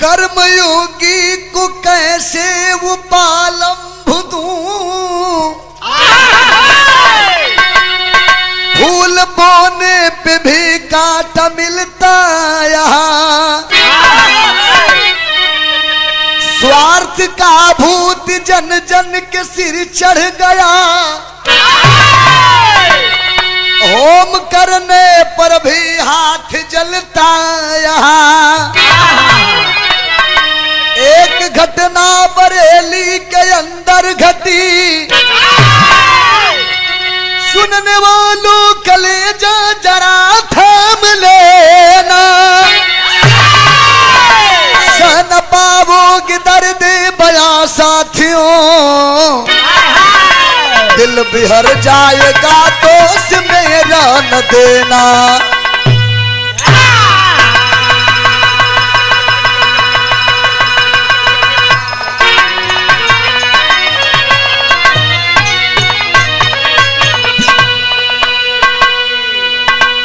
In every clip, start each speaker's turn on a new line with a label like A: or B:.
A: कर्मयोगी को कैसे उपालंब दूं, फूल बोने पे भी कांटा मिलता यहाँ, स्वार्थ का भूत जन जन के सिर चढ़ गया, होम करने पर भी हाथ जलता यहाँ। एक घटना बरेली के अंदर घटी, सुनने वालों कलेजा जरा थाम लेना, सहन पाओगे दर्द बयां साथियों, दिल बिहर जाएगा दोस्त मेरा न देना।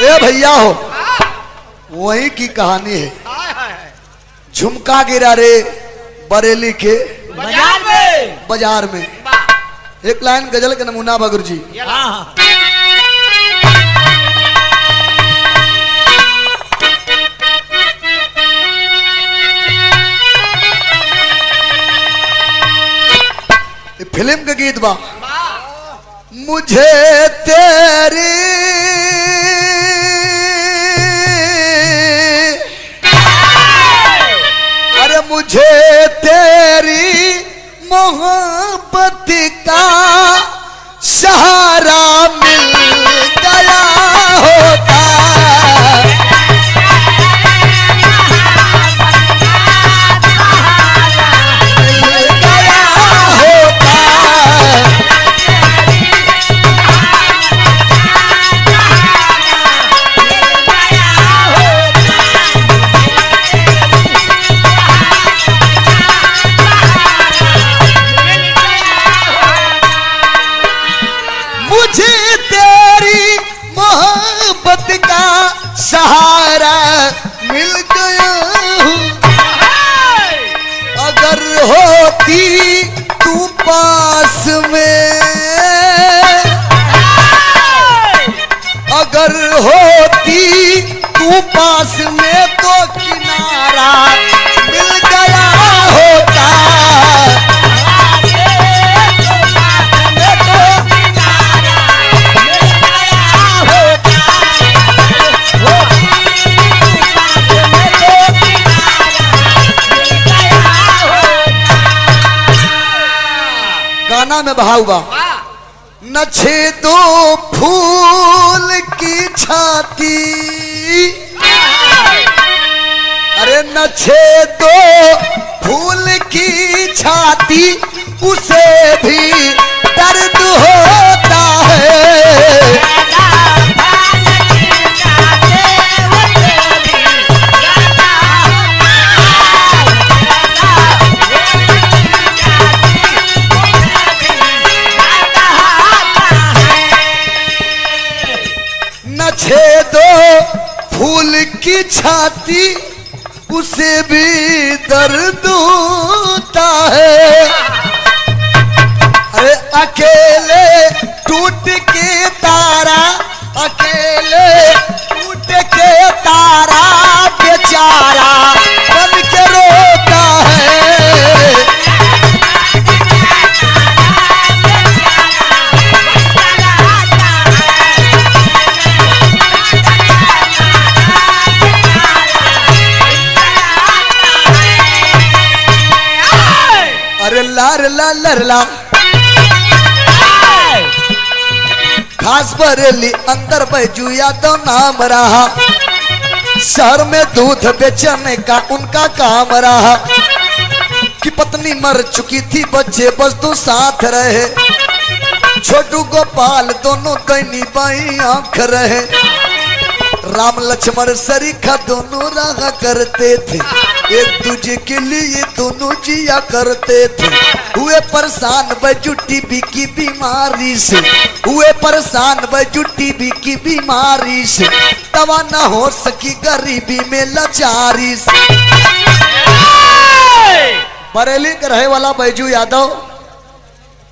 A: ए भैया हो, वही की कहानी है। झुमका गिरा रे बरेली के बाजार में। एक लाइन गजल का नमूना बगुर जी। फिल्म का गीत बा। मुझे तेरी मुझे तेरी मोहब्बत का सहारा मिल गया होता, मिल गया होता, सहारा मिल गया हूँ। अगर होती तू पास में, अगर होती तू पास में तो किनारा मिल गया होता, गाना में बहा हुआ। न छेदो फूल की छाती, अरे न छेदो फूल की छाती, उसे भी दर्द होता है। छेदो फूल की छाती, उसे भी दर्द होता है। अरे अकेले टूट के तारा, अकेले टूट के तारा बेचारा बन के रोता है। अरे लार ला लरला खास बरेली अंदर बैजुया तो नाम रहा, शहर में दूध बेचने का उनका काम रहा, कि पत्नी मर चुकी थी बच्चे बस तो साथ रहे, छोटू गोपाल दोनों दैनी बाई आंख रहे, राम लक्ष्मण सरीखा दोनों रहा करते थे, एक दूजे के लिए दोनों जिया करते थे। हुए परेशान बैजू टीबी की बीमारी से, हुए परेशान बैजू टीबी की बीमारी से, दवा न हो सकी गरीबी में लाचारी से। बरेली के रहे वाला बैजू यादव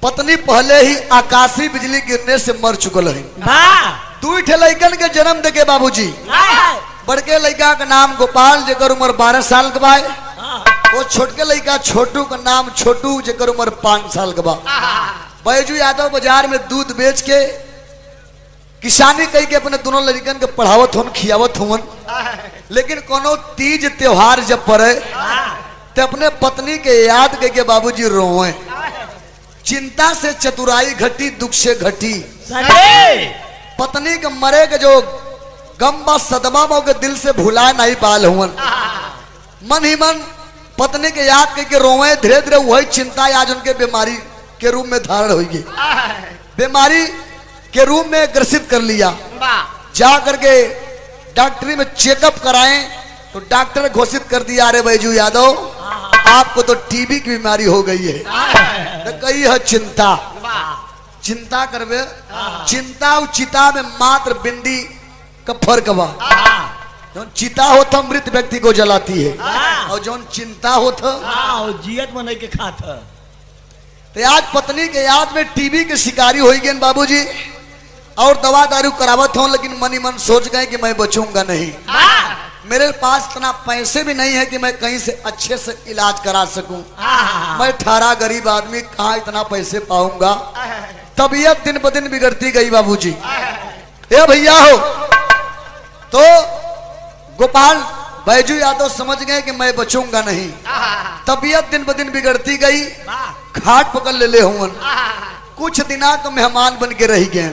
A: पत्नी पहले ही आकाशी बिजली गिरने से मर चुकल है। दू ठे लड़कन के जन्म दे के बाबूजी, बड़के लड़का का नाम गोपाल जेकर उम्र 12 साल के बा, वो छोटके लड़का छोटू का नाम छोटू जेकर उम्र 5 साल के बा। बैजू यादव बाजार में दूध बेच के किसानी कही के अपने दोनों लड़कन के पढ़ावत होन खियावत होन, लेकिन कोनो तीज त्योहार जब पड़े तो अपने पत्नी के याद करके बाबूजी रोए। चिंता से चतुराई घटी, दुख से घटी। पत्नी के मरे के जो गम बा सदमा के दिल से भुला नहीं पाल हुन। मन ही मन पत्नी के याद करके रोए। धीरे धीरे वही चिंता आज उनके बीमारी के रूप में धारण होगी। बीमारी के रूप में ग्रसित कर लिया। जा करके डॉक्टरी में चेकअप कराएं तो डॉक्टर घोषित कर दिया, अरे बैजू यादव आपको तो टीबी की बीमारी हो गई है। तो कही है चिंता, चिंता करवे। चिंता और चिता में मात्र बिंदी का फर्क बा। जो चिता होता मृत व्यक्ति को जलाती है और जो चिंता होता
B: जियत में नहीं के खात।
A: तो आज पत्नी के याद में टीबी के शिकारी हो गए बाबूजी और दवा दारू करावत हो, लेकिन मन ही मन सोच गए कि मैं बचूंगा नहीं। मेरे पास इतना पैसे भी नहीं है कि मैं कहीं से अच्छे से इलाज करा सकूं। मैं ठारा गरीब आदमी, कहाँ इतना पैसे पाऊंगा। तबीयत दिन ब दिन बिगड़ती गई बाबूजी। ए भैया हो, तो गोपाल बैजू यादव समझ गए कि मैं बचूंगा नहीं। तबीयत दिन ब दिन बिगड़ती गई, खाट पकड़ ले हुन। कुछ दिना तो मेहमान बन के रह गए।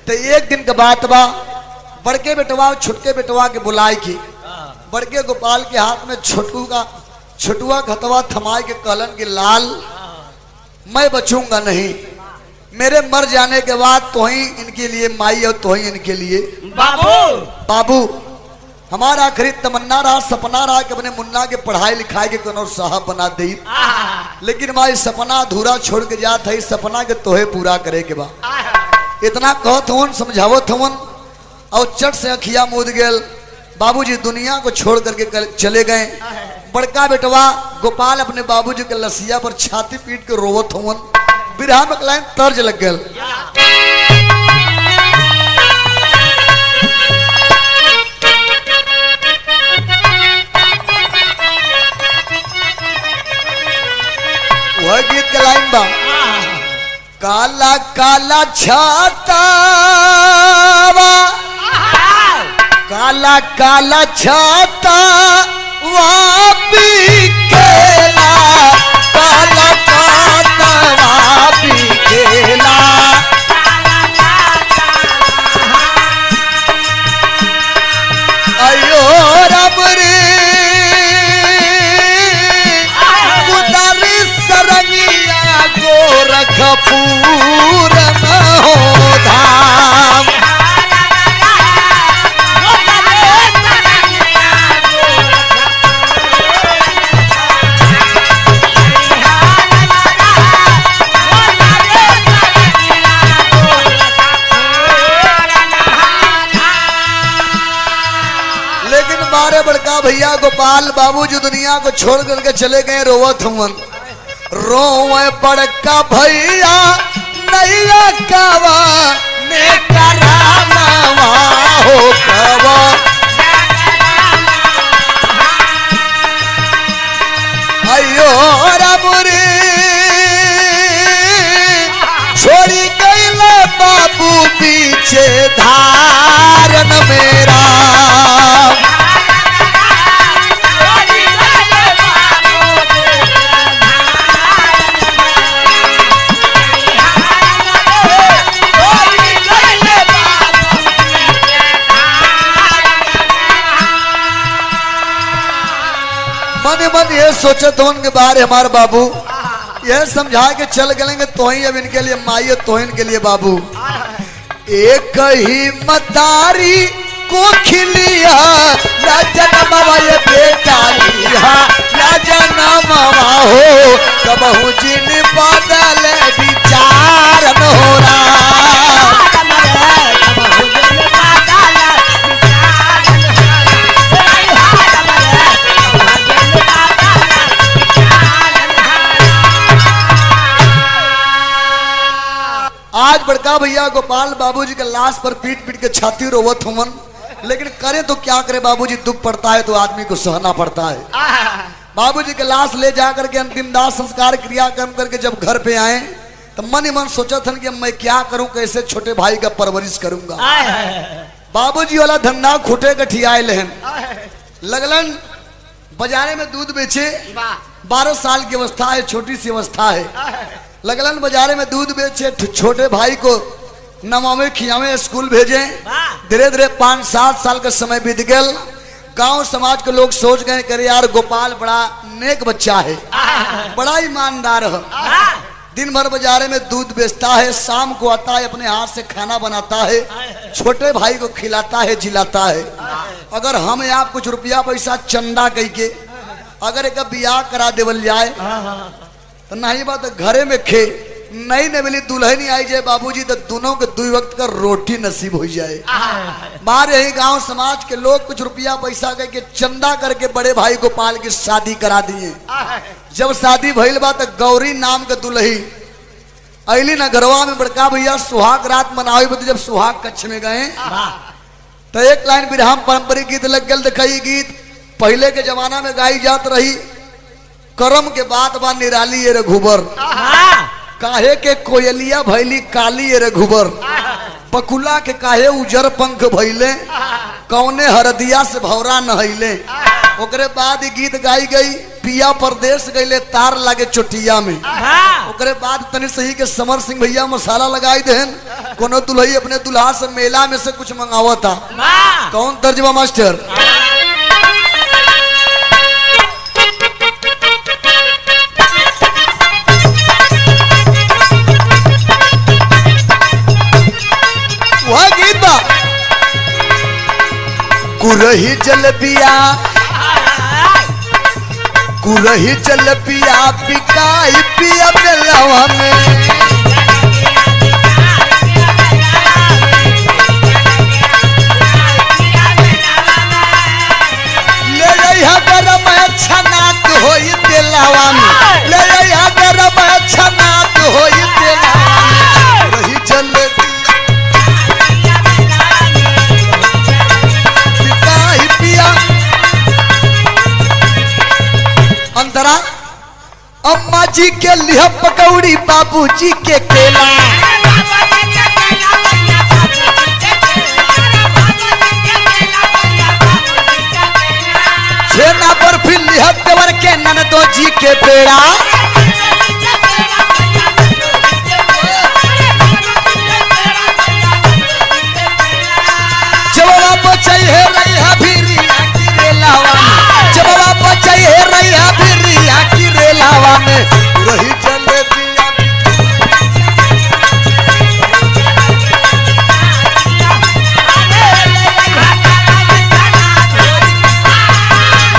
A: तो एक दिन का बात बा, बड़के बेटवा और छोटके बेटवा के बुलाए की। बड़के गोपाल के हाथ में छोटुआ खतवा थमाए के कहलन कि लाल मैं बचूंगा नहीं, मेरे मर जाने के बाद तो ही इनके लिए माई और तो ही इनके लिए बाबू। हमारा आखिरी तमन्ना रहा, सपना रहा कि अपने मुन्ना के पढ़ाई लिखाई के कोनो साहब बना दे, लेकिन माई सपना अधूरा छोड़ के जात है। सपना के तोहे पूरा करे के बा। इतना कहत हवन, समझावत हवन और चट से अखिया मूद गेल। बाबूजी दुनिया को छोड़ करके चले गए। बड़का बेटवा गोपाल अपने बाबूजी के लसिया पर छाती पीट के रोवत हवन। बिरहा में लाइन तर्ज लग गल। वह गीत के लाइन बा, काला काला छाता, काला काला छाता वापी केला, काला छाता वापी केला। अयो रब रे उदारी सरंगिया गोरखपुर न हो धाम। बड़का भैया गोपाल बाबू जो दुनिया को छोड़ करके चले गए, रोवत हुवन। रोवे बड़का भैया नैया कावा ने करामावा हो कावा। अयो रब रे छोड़ी गईले बाबू पीछे धारन मेरा। मन ये सोचे तो उनके बारे हमारे बाबू यह समझा के चल गएंगे तो ही अब इनके लिए माई तो इनके लिए बाबू। एक ही मतारी को खिलिया जनमवा ये बेटा लिया जनमवा हो कबहू जिन बदल विचार हो रहा। बड़का भैया गोपाल बाबूजी के लाश पर पीट पीट के छाती रोवत हुमन, लेकिन करे तो क्या करे बाबूजी, दुख पड़ता है तो आदमी को सहना पड़ता है। बाबूजी के लाश ले जाकर के अंतिम दाह संस्कार क्रियाक्रम करके जब घर पे आए तो मन ही मन सोचा था कि मैं क्या करूं, कैसे छोटे भाई का परवरिश करूंगा। बाबूजी वाला धंधा खुटे गठियाए लहन लगलन, बाजारे में दूध बेचे, 12 साल की अवस्था है, छोटी सी अवस्था है। लगलन बाजारे में दूध बेचे, छोटे भाई को नवावे खियावे, स्कूल भेजे। धीरे धीरे 5-7 साल का समय बीत गया। गांव समाज के लोग सोच गए करे यार गोपाल बड़ा नेक बच्चा है, बड़ा ईमानदार है, दिन भर बाजारे में दूध बेचता है, शाम को आता है अपने हाथ से खाना बनाता है, छोटे भाई को खिलाता है, जिलाता है। अगर हम आप कुछ रुपया पैसा चंदा कह के अगर एक बियाह करा देवल जाए तो नहीं बात घरे में खे नई नवेली दुल्हन आई जाए बाबूजी तो दोनों के 2 वक्त का रोटी नसीब हो जाए। बाहर यही गांव समाज के लोग कुछ रुपया पैसा कह के चंदा करके बड़े भाई गोपाल की शादी करा दिए। जब शादी भइल बा तो गौरी नाम के दुल्ही अली न घरवा में बड़का भैया सुहाग रात मनावे बदे जब सुहाग कच्छ में गए तो एक लाइन विरहम पारंपरिक गीत लग गल। दिखाई गीत पहले के जमाना में गाई जात रही, करम के बात बा निराली ये रघुबर, काहे के कोयलिया भैली काली ये रघुबर, बकुला के काहे उजर पंख भैले, कौने हरदिया से भौरा नहैले। ओकरे बाद गीत गाई गई, पिया परदेश गईले तार लागे चोटिया में। ओकरे बाद तनि सही के समर सिंह भैया मसाला लगाई देहन, कोनो दुल्ही अपने दुल्हा से मेला में से कुछ मंगावता। कौन तर्जमा मास्टर? वह गीत बा कुरही जल पिया, कुरही जल पिया पिकाई पिया बेलवा में, ले जइहा गरम अच्छा नात होई तेलवा में, ले जइहा गरम अच्छा नात होई तेलवा में। कुरही जल अंतरा अम्मा जी के लिए पकौड़ी, बाबू जी के केला, छेना बर्फी लिया देवर के ननदो जी के पेड़ा, जब आप चाहिए रैया भिरिया की रेलावा में, जब आप चाहिए रैया भिरिया की रेलावा में, रही जलेबिया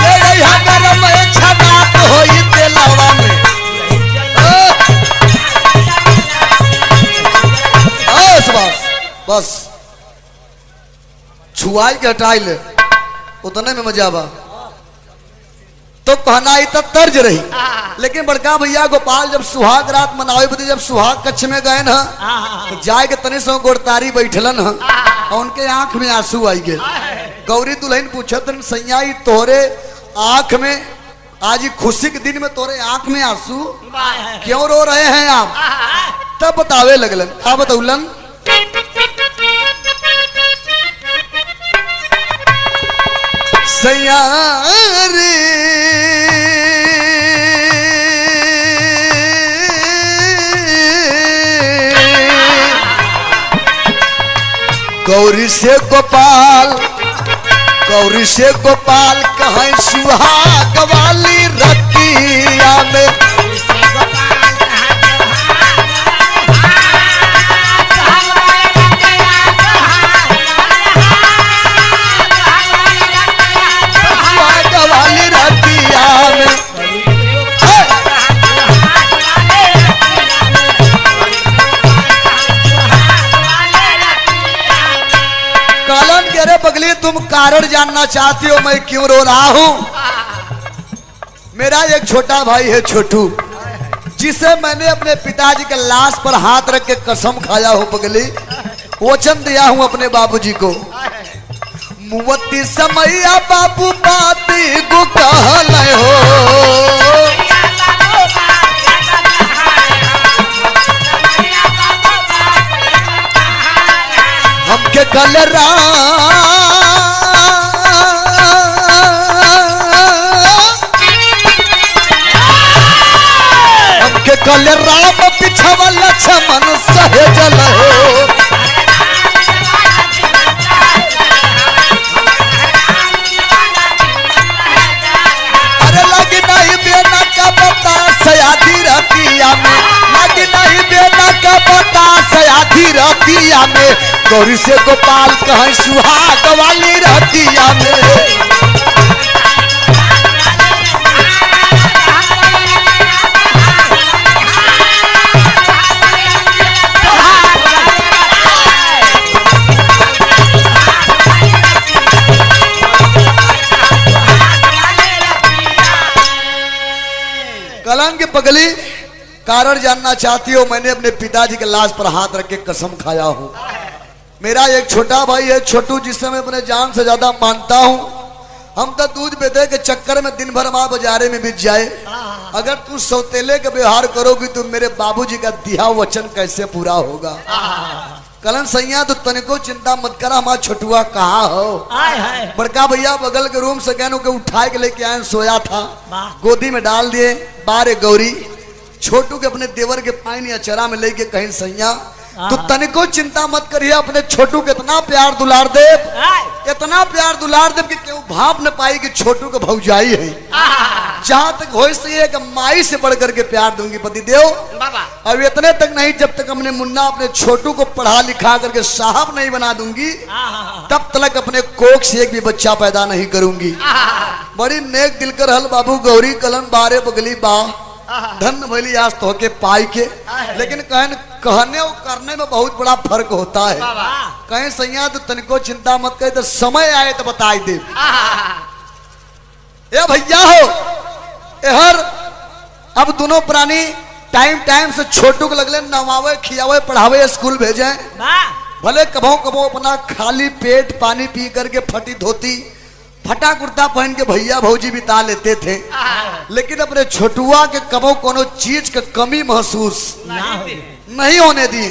A: ले रैया गरम छनात होई तेलावा में। बस बस छुआई के हटाई ले उतने में मजा बा। तो कहना ही तब तर्ज रही, लेकिन बड़का भैया गोपाल जब सुहाग रात मनावे बदे जब सुहाग कच्छ में गए न तो जाए के तने सो गोड़तारी बैठलन ह और उनके आंख में आंसू आई गए। गौरी दुल्हन पूछत सैया तोहरे आंख में आज खुशी के दिन में तोरे आंख में आंसू क्यों रो रहे हैं आप? तब बतावे लगलन, आप बतौलन सैया रे गौरी से गोपाल, गौरी से गोपाल कहीं सुहाग वाली रतिया में, सुहाग वाली रतिया में कालन कह रहे पगली तुम कारण जानना चाहती हो मैं क्यों रो रहा हूं? मेरा एक छोटा भाई है छोटू, जिसे मैंने अपने पिताजी के लाश पर हाथ रख के कसम खाया हो पगली, वचन दिया हूं अपने बाबूजी को। मुवत्ती समैया बाबू बाती को कहल हो, हमके कल हमके कल राम पिछवा लक्ष्मण सहजल हो। अरे लगी नहीं बेना का बता सयाधी रतिया में, लगी नहीं बेना का बता सयाधी रतिया में, गौरी से गोपाल कहीं सुहाग वाली रतिया में। कलंक की पगली कारण जानना चाहती हो, मैंने अपने पिताजी के लाश पर हाथ रख के कसम खाया हूं। मेरा एक छोटा भाई है छोटू, जिसे मैं अपने जान से ज्यादा मानता हूं। हम तो दूध बेचे के चक्कर में दिन भर माँ बाजारे में बीत जाए। अगर तू सौतेले का व्यवहार करोगी तो मेरे बाबूजी का दिया वचन कैसे पूरा होगा। कलन सैया तो तनिको चिंता मत करा, हमारा छोटुआ कहाँ हो। बड़का भैया बगल के रूम से कहने के उठाए के लेके आए, सोया था, गोदी में डाल दिए। बारे गौरी छोटू के अपने देवर के पानी अचरा में लेके कहीं सैया तो तनिको चिंता मत करिए, अपने छोटू के इतना प्यार दुलार दे, इतना प्यार दुलार दे कि केहू भाप न पाई कि छोटू के भौजाई है। जहां तक हो सके कि माई से बढ़ करके प्यार दूंगी पति देव। अब इतने तक नहीं, जब तक हमने मुन्ना अपने छोटू को पढ़ा लिखा करके साहब नहीं बना दूंगी तब तक अपने कोख से एक भी बच्चा पैदा नहीं करूंगी। बड़ी नेक दिल कर हल बाबू गौरी कलन बारे बगली बा धन भली आज तो के पाई के, लेकिन कहने और करने में बहुत बड़ा फर्क होता है। कहीं सैया तो तनिको चिंता मत करे, तो समय आए तो बताई दे। ए भैया हो हर अब दोनों प्राणी टाइम टाइम से छोटू को लगले नवावे खियावे पढ़ावे स्कूल भेजे। भले कभो कभो अपना खाली पेट पानी पी करके फटी धोती फटा कुर्ता पहन के भैया भौजी बिता लेते थे, लेकिन अपने छोटुआ के कबो कोनो चीज का कमी महसूस नहीं होने दी।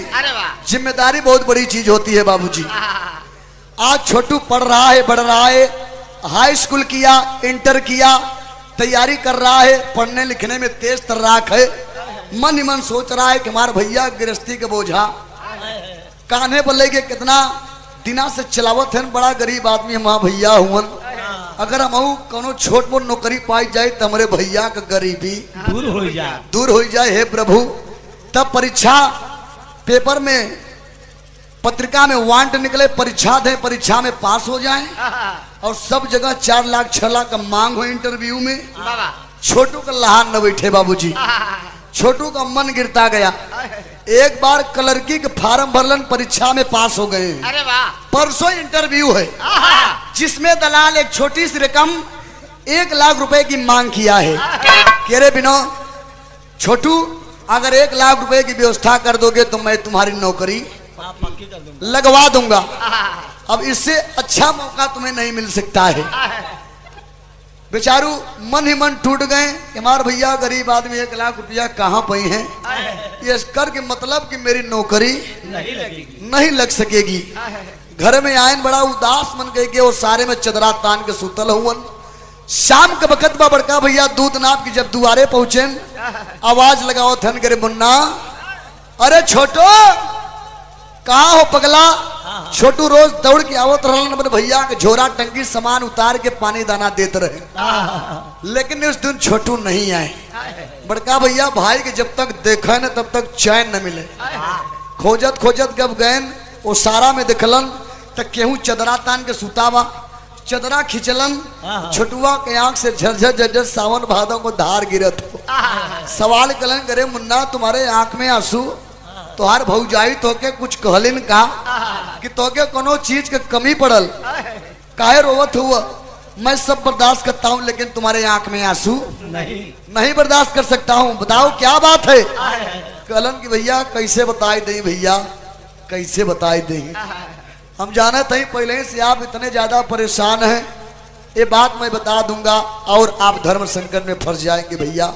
A: जिम्मेदारी बहुत बड़ी चीज होती है बाबूजी। आज छोटू पढ़ रहा है, बढ़ रहा है, हाई स्कूल किया, इंटर किया, तैयारी कर रहा है, पढ़ने लिखने में तेज तर्राक है। मन ही मन सोच रहा है कि हमारे भैया गृहस्थी के बोझा कान्हे पर लेके कितना दिना से चलावत है, बड़ा गरीब आदमी हमारा भैया हुआ। अगर हम कोनो छोट मोट नौकरी पाई जाए तो हमारे भैया का गरीबी दूर हो जाए। हे प्रभु, तब परीक्षा पेपर में पत्रिका में वांट निकले, परीक्षा दे, परीक्षा में पास हो जाए और सब जगह 4 लाख 6 लाख का मांग हो इंटरव्यू में। छोटू का लहान न बैठे बाबूजी, छोटू का मन गिरता गया। एक बार क्लर्की के फार्म भरलन, परीक्षा में पास हो गए।
C: अरे वाह,
A: परसों इंटरव्यू है जिसमें दलाल एक छोटी सी रकम 1 लाख रुपए की मांग किया है। कह रहे बिनो छोटू, अगर 1 लाख रुपए की व्यवस्था कर दोगे तो मैं तुम्हारी नौकरी लगवा दूंगा। अब इससे अच्छा मौका तुम्हें नहीं मिल सकता है। बेचारू मन ही मन टूट गए, हमारे भैया गरीब आदमी 1 लाख रुपया कहाँ पे हैं, ये कर के मतलब कि मेरी नौकरी नहीं लग सकेगी। घर में आयन बड़ा उदास मन गए के, वो सारे में चदरा तान के सुतल हुवन। शाम के वक्त बा बड़का भैया दूध नाप की जब दुआरे पहुंचे, आवाज लगाओ थन करे मुन्ना, अरे छोटो कहाँ हो पगला। छोटू रोज दौड़ के आवत रहलन, अपने भैया के झोरा टंकी सामान उतार के पानी दाना देते रहे, लेकिन उस दिन छोटू नहीं आए। बड़का भैया भाई के जब तक देखा न तब तक चैन न मिले। खोजत खोजत जब गए वो सारा में देखलन तो केहू चदरा तान के सुतावा, चदरा खिंचलन, छोटुआ के आंख से झरझर झरझर सावन भादों को धार गिरत हो। सवाल कलन करे, मुन्ना तुम्हारे आंख में आंसू, तोहार भौजाई तोके कुछ कहलिन का कि तोके कोनो चीज के कमी पड़ल, काहे रोवत हुआ। मैं सब बर्दाश्त करता हूँ, लेकिन तुम्हारे आंख में आंसू
B: नहीं।
A: नहीं बर्दाश्त कर सकता हूँ। बताओ क्या बात है।
B: आय, आय,
A: कहलन कि भैया कैसे बताई दें, भैया कैसे बताई दें। हम जाने थे पहले ही से आप इतने ज्यादा परेशान हैं, ये बात मैं बता दूंगा और आप धर्म संकट में फंस जाएंगे भैया।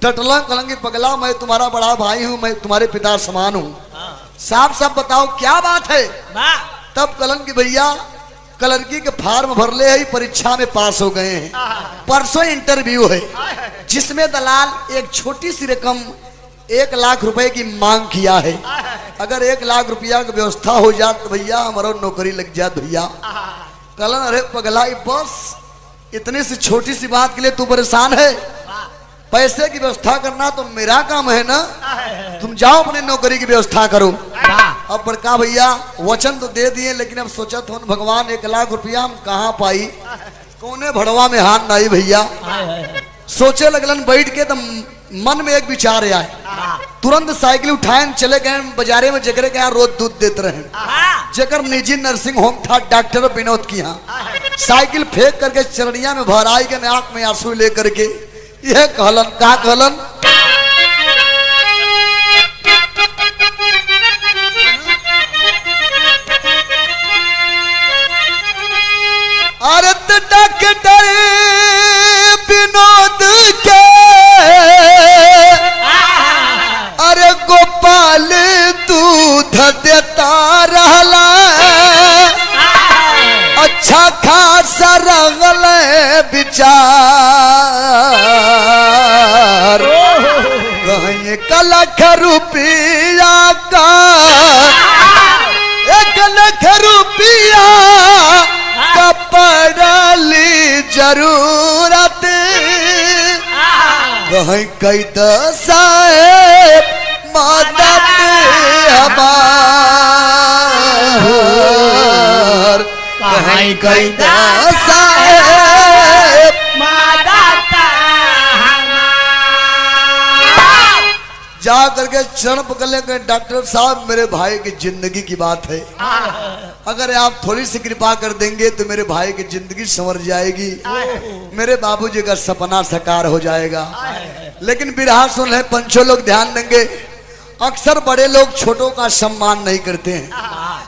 A: डटला कलंगी पगला, मैं तुम्हारा बड़ा भाई हूँ, मैं तुम्हारे पिता समान हूँ, साफ साफ बताओ क्या बात है।
B: वाह,
A: तब कलन की भैया कलरकी के फार्म भर ले है, परीक्षा में पास हो गए हैं, परसों इंटरव्यू है, जिसमें दलाल एक छोटी सी रकम 1 लाख रुपए की मांग किया है। अगर 1 लाख रुपया की व्यवस्था हो जात तो भैया हमारा नौकरी लग जात भैया। कलन अरे पगला, बस इतनी सी छोटी सी बात के लिए तू परेशान है? पैसे की व्यवस्था करना तो मेरा काम है ना, तुम जाओ अपनी नौकरी की व्यवस्था करो। अब बड़का भैया वचन तो दे दिए, लेकिन अब सोचा तो भगवान 1 लाख रुपया हम कहाँ पाई, कोने भड़वा में हाथ नहीं भैया। सोचे लगलन बैठ के, तो मन में एक विचार आए, तुरंत साइकिल उठाए चले गए बाजारे में, जगरे के यहाँ रोज दूध देते रहे, जकर निजी नर्सिंग होम था डॉक्टर विनोद की यहाँ। साइकिल फेंक करके चरणिया में भराई के आंख में आंसू लेकर के यह कहलन, का कहलन, अरे डॉक्टर विनोद के, अरे गोपाल दूध देता रहला, अच्छा खासा रगल विचार, कहीं 1 लाख रुपया का, 1 लाख रुपया का पड़ली जरूरत, कहीं कई दसाए मदद हमार, कहीं कई दसाए जा करके चरण पकड़ लेंगे। डॉक्टर साहब मेरे भाई की जिंदगी की बात है, अगर आप थोड़ी सी कृपा कर देंगे तो मेरे भाई की जिंदगी संवर जाएगी, मेरे बाबूजी का सपना साकार हो जाएगा। लेकिन बिरहा सुन है पंचों लोग ध्यान देंगे, अक्सर बड़े लोग छोटों का सम्मान नहीं करते हैं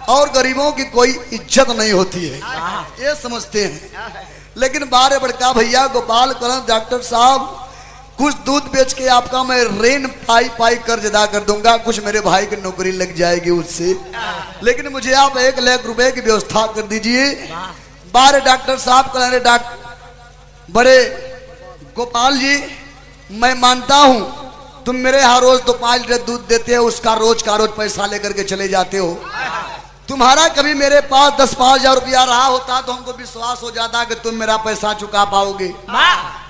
A: और गरीबों की कोई इज्जत नहीं होती है, ये समझते हैं। लेकिन बारे बड़का भैया गोपाल करण, डॉक्टर साहब कुछ दूध बेच के आपका मैं ऋण पाई कर्ज अदा कर दूंगा, कुछ मेरे भाई की नौकरी लग जाएगी उससे, लेकिन मुझे आप 1 लाख रुपए की व्यवस्था कर दीजिए। बारे डॉक्टर साहब कह रहे, बड़े गोपाल जी मैं मानता हूं तुम मेरे यहाँ रोज 2-5 लीटर दूध देते हो, उसका रोज का रोज पैसा लेकर के चले जाते हो। तुम्हारा कभी मेरे पास 10-5 हजार रुपया रहा होता तो हमको विश्वास हो जाता कि तुम मेरा पैसा चुका पाओगे।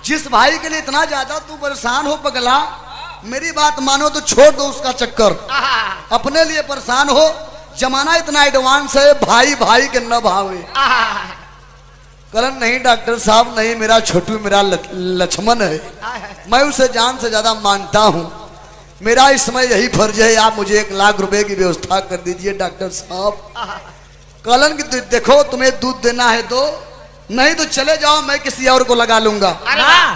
A: जिस भाई के लिए इतना ज्यादा तू परेशान हो पगला, मेरी बात मानो तो छोड़ दो उसका चक्कर, अपने लिए परेशान हो। जमाना इतना एडवांस है, भाई भाई के न भावे। करण नहीं डॉक्टर साहब नहीं, मेरा छोटू मेरा लक्ष्मण है, मैं उसे जान से ज्यादा मानता हूँ, मेरा इस समय यही फर्ज है, आप मुझे 1 लाख रुपए की व्यवस्था कर दीजिए डॉक्टर साहब। कलन की देखो तुम्हें दूध देना है दो, नहीं तो चले जाओ, मैं किसी और को लगा लूंगा,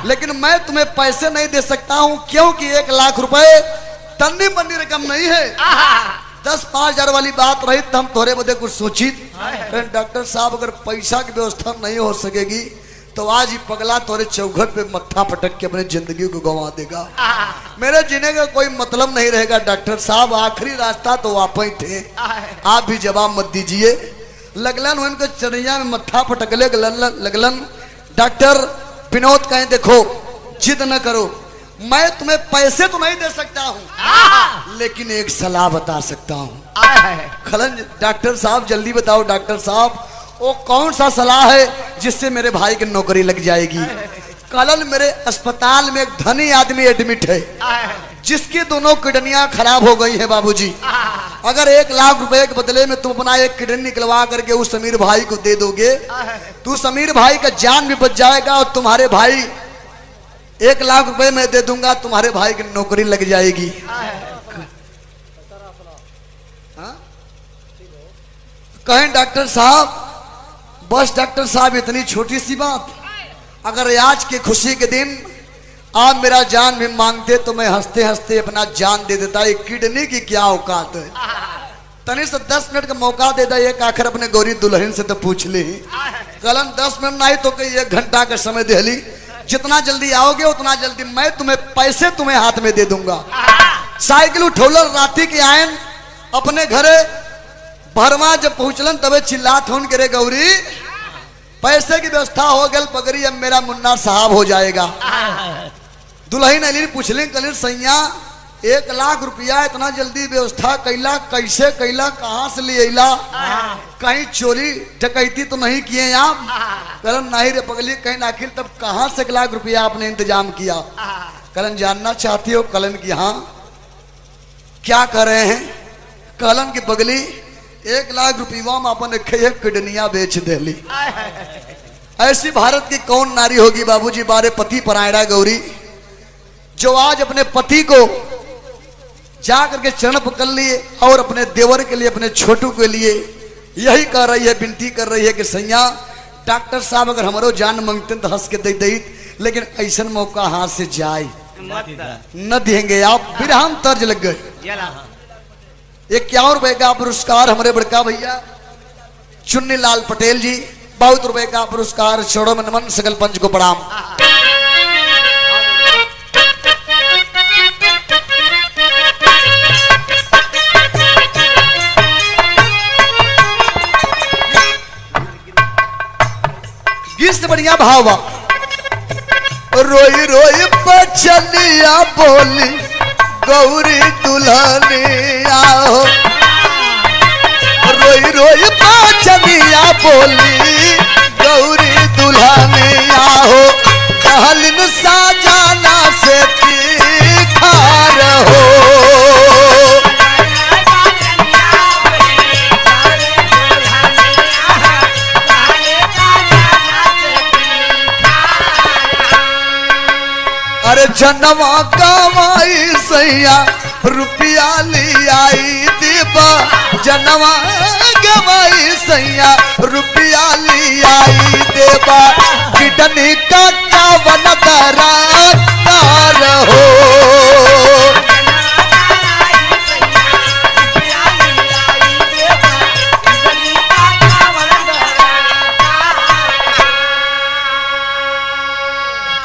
A: लेकिन मैं तुम्हें पैसे नहीं दे सकता हूँ, क्योंकि 1 लाख रुपए तन्नी बन्नी रकम नहीं है। 10-5 हजार वाली बात रही तो हम थोड़े बदे कुछ सोची। डॉक्टर साहब अगर पैसा की व्यवस्था नहीं हो सकेगी तो आज ही पगला तोरे चौखट पे मत्था पटक के अपनी जिंदगी को गंवा देगा, मेरे जीने का कोई मतलब नहीं रहेगा। डॉक्टर साहब आखिरी रास्ता तो आप ही थे, आप भी जवाब मत दीजिए। लगलन उनको चढ़ैया में मत्था पटकले लगलन। डॉक्टर विनोद कहें देखो जिद न करो, मैं तुम्हें पैसे तो नहीं दे सकता हूँ, लेकिन एक सलाह बता सकता हूँ। खलन डॉक्टर साहब जल्दी बताओ डॉक्टर साहब, वो कौन सा सलाह है जिससे मेरे भाई की नौकरी लग जाएगी। कल मेरे अस्पताल में एक धनी आदमी एडमिट है, जिसकी दोनों किडनियां खराब हो गई है बाबूजी। अगर 1 लाख रुपए के बदले में तुम अपना एक किडनी निकलवा करके उस समीर भाई को दे दोगे तो समीर भाई का जान भी बच जाएगा, और तुम्हारे भाई 1 लाख रुपए मैं दे दूंगा, तुम्हारे भाई की नौकरी लग जाएगी। कहें डॉक्टर साहब बस डॉक्टर साहब इतनी छोटी सी बात, अगर आज के खुशी के दिन आप मेरा जान भी मांगते तो मैं हंसते हंसते अपना जान दे देता। एक किडनी की क्या औकात है, तनी से 10 मिनट का मौका दे दे, एक आखिर अपने गौरी दुल्हन से तो पूछ ली। कलन 10 मिनट नहीं तो कहीं 1 घंटा का समय दे ली, जितना जल्दी आओगे उतना जल्दी मैं तुम्हें पैसे तुम्हें हाथ में दे दूंगा। साइकिल उठौल राती के आयन अपने घरे भरमा जब पहुंचलन तबे चिल्लात होन करे गौरी पैसे की व्यवस्था हो गल पगड़ी, अब मेरा मुन्ना साहब हो जाएगा। दुल्हन अली पूछले कलिर सैया 1 लाख रुपया इतना जल्दी व्यवस्था कैला, कैसे कैला, कहाँ से ले अला, कहीं चोरी डकैती तो नहीं किए आप? कलन नहीं रे पगली, कहीं आखिर तब कहाँ से 1 लाख रुपया आपने इंतजाम किया? कलन जानना चाहती हो? कलन की हाँ। क्या कर रहे हैं? कलन की पगली 1 लाख रुपया में अपन किडनिया बेच देली। ऐसी भारत की कौन नारी होगी बाबूजी बारे पति परायणा गौरी, जो आज अपने पति को जा करके चरण पकड़ लिए और अपने देवर के लिए, अपने छोटू के लिए यही कर रही है, विनती कर रही है कि सैया डॉक्टर साहब अगर हमारो जान मांगते तो हंस के दे दी, लेकिन ऐसा मौका हाथ से जाए न देंगे आप। फिर हम तर्ज लग गए। 51 रुपए का पुरस्कार हमारे बड़का भैया चुन्नी लाल पटेल जी, बहुत रुपए का पुरस्कार, छोड़ो में नमन, सकल पंच को प्रणाम। गीत बढ़िया भाव, रोई रोई बचनिया बोली गौरी दुल्हनिया हो, रोई रोई बचनिया बोली गौरी दुल्हनिया हो, कहलिन साजाना से तीखार हो। अरे जनवा कमाई सैया रुपया ले आई देबा, जनवा कमाई सैया रुपया ले आई देबा, किडनी का कावन दरार हो।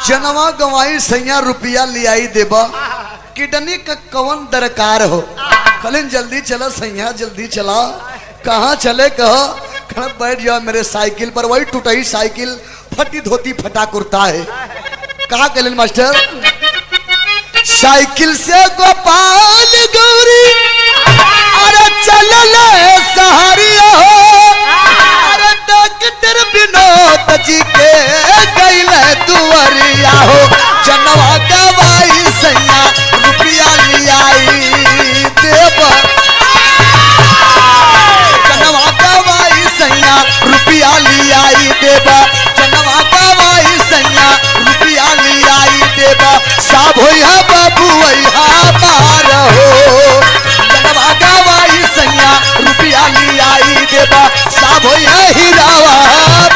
A: जनवा गवाई सैया रुपया ले आई देबा, किडनी का कवन दरकार हो। कलिन जल्दी चला सैया, जल्दी चला। कहाँ चले कहो? खड़प बैठ जाओ मेरे साइकिल पर, वही टूटी साइकिल, फटी धोती फटा कुर्ता है। कहा कलिन मास्टर? साइकिल से गोपाल गौरी अरे चल ले सहारिया हो, अरे डॉक्टर विनोद जी के गैल दुआरिया हो, जनवा गवाई सैया रुपया ले आई देबा, जनवा गवाई सैया रुपया ले आई देबा, जनवा गवाई सैया रुपया ले आई देबा, साब होइहा बाबू होइहा बार हो, जनवा गवाई सैया रुपया ले आई देबा, साब होइहा हीरावा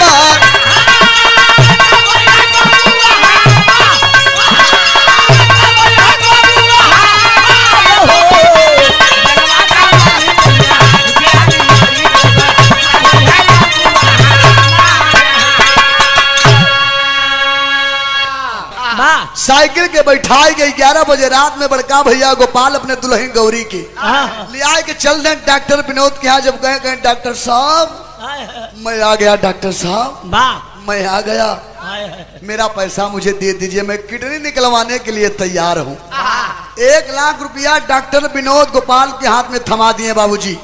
A: बार। साइकिल के बैठाई गई 11 बजे रात में बड़का भैया गोपाल अपने दुल्हन गौरी की ले आए के चल दें डॉक्टर विनोद के यहाँ। जब गए कहें डॉक्टर साहब मैं आ गया, डॉक्टर साहब मैं आ गया, मेरा पैसा मुझे दे दीजिए, मैं किडनी निकलवाने के लिए तैयार हूँ। 1 लाख रुपया डॉक्टर विनोद गोपाल के हाथ में थमा दिए बाबूजी।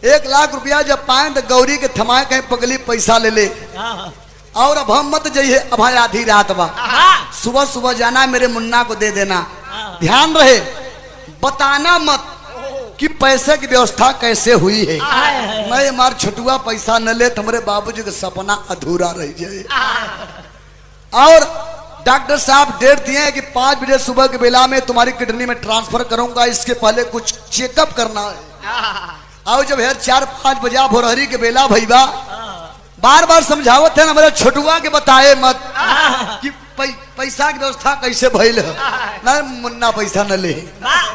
A: 1 लाख रुपया जब पाए तो गौरी के थमाए कहीं पगली पैसा ले ले, और अब हम मत जाइए, अब आधी रात बा, सुबह सुबह जाना, मेरे मुन्ना को दे देना, ध्यान रहे, बताना मत कि पैसे की व्यवस्था कैसे हुई है। मैं हमार छोटुआ पैसा न ले तो हमारे बाबूजी का सपना अधूरा रह जाए। और डॉक्टर साहब डेट दिए हैं कि 5 बजे सुबह के बेला में तुम्हारी किडनी में ट्रांसफर करूंगा, इसके पहले कुछ चेकअप करना है। और जब यार 4-5 बजे भोरहरी के बेला भईबा बार बार समझावत है ना मेरे छोटुआ के बताए मत कि पैसा की व्यवस्था कैसे भइल है ना मुन्ना पैसा न ले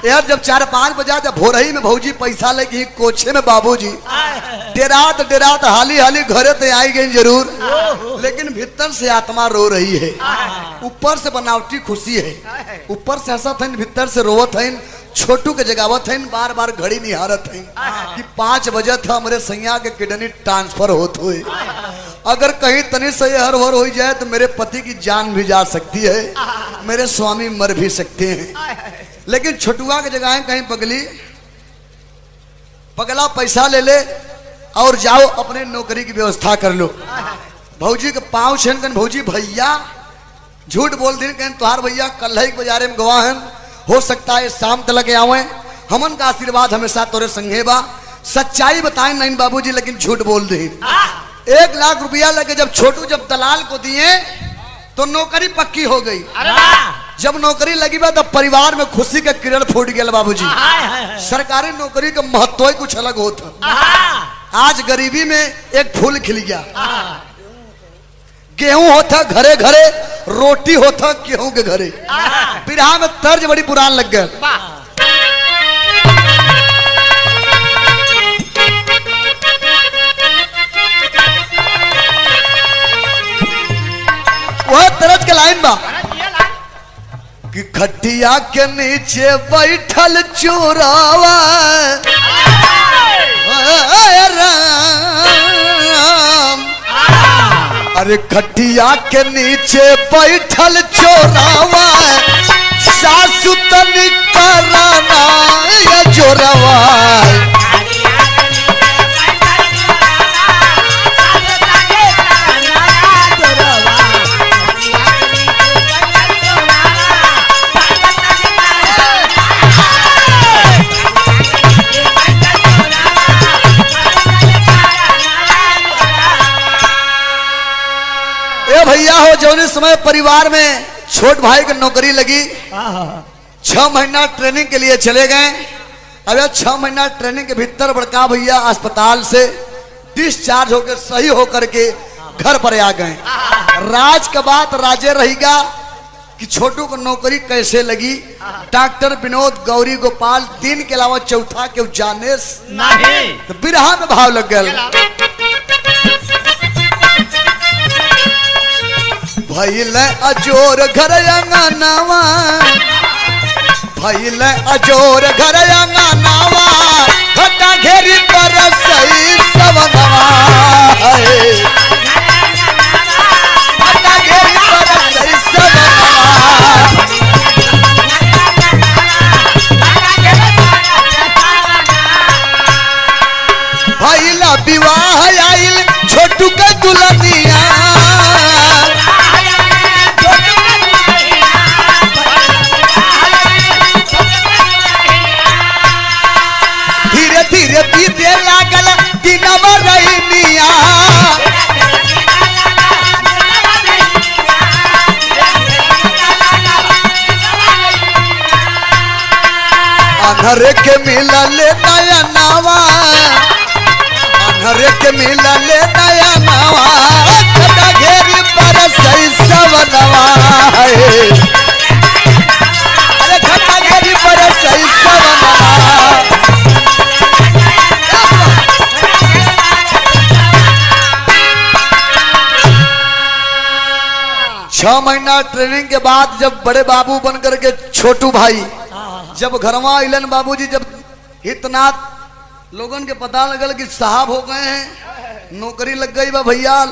A: यार। जब 4-5 बजा जब भोरही में भौजी पैसा लेके कोछे में बाबूजी डेरात हाली हाली घरे तो आई गई जरूर, लेकिन भीतर से आत्मा रो रही है। ऊपर से बनावटी खुशी है, ऊपर से हंसत है, भीतर से रोवत है। छोटू के जगावत है, बार बार घड़ी निहारत है कि 5 बजे था हमारे सैया के किडनी ट्रांसफर होत हुए। अगर कहीं तनी से हर हर हो जाए तो मेरे पति की जान भी जा सकती है, मेरे स्वामी मर भी सकते हैं। लेकिन छोटुआ के जगह कहीं पगला पैसा ले ले और जाओ अपने नौकरी की व्यवस्था कर लो। भौजी के पाँव छेन कन भौजी भैया झूठ बोल दिन कहीं तुहार भैया कल ही बाजारे में गवा है, हो सकता है शाम तक आवे। हमन का आशीर्वाद हमेशा तोरे संगे बा। सच्चाई बताए नहीं बाबूजी, लेकिन झूठ बोल दे। 1 लाख रुपया लगे जब छोटू जब दलाल को दिए तो नौकरी पक्की हो गई। जब नौकरी लगी बा तब परिवार में खुशी का किरण फूट गया बाबूजी। सरकारी नौकरी का महत्व ही कुछ अलग होता। आज गरीबी में एक फूल खिल गया। गेहूं होता घरे घरे, रोटी होता गेहूं के घरे। बिरहा में तर्ज बड़ी पुरान लग गया। वह तरज के लाइन बा कि खटिया के नीचे बैठल चोरावा राम, अरे खटिया के नीचे बैठल चोरावा सासु तनी कराना या जोरावा। भैया हो जौन समय परिवार में छोट भाई की नौकरी लगी, 6 महीना ट्रेनिंग के लिए चले गए। अब 6 महीना ट्रेनिंग के भीतर बड़का भैया अस्पताल से डिस्चार्ज होकर सही होकर के घर पर आ गए। राज का बात राजे रहेगा कि छोटू को नौकरी कैसे लगी। डॉक्टर विनोद गौरी गोपाल दिन के अलावा चौथा के जाने नहीं, तो बिरहा में भाव लग गया। भइल अजोर घर अंगनावा, भइल अजोर घर अंगनावा, खटा घेरी पर सही सवनवा, खटा घेरी पर सही सवनवा। भइल विवाह आइल छोटू के दुल्हनिया, धीरे बीते लागल दिनवा रहीनिया। अनहरे के मिलल नया नावा, अनहरे के मिलल नया नावा, खटा घेरी पर सही सवनवा। अरे खटा घेरी पर सही सवनवा। 6 महीना ट्रेनिंग के बाद जब बड़े बाबू बन करके छोटू भाई जब घरवा आइलन बाबूजी, जब इतना लोगन के पता लगल कि साहब हो गए हैं, नौकरी लग गई बा भैया।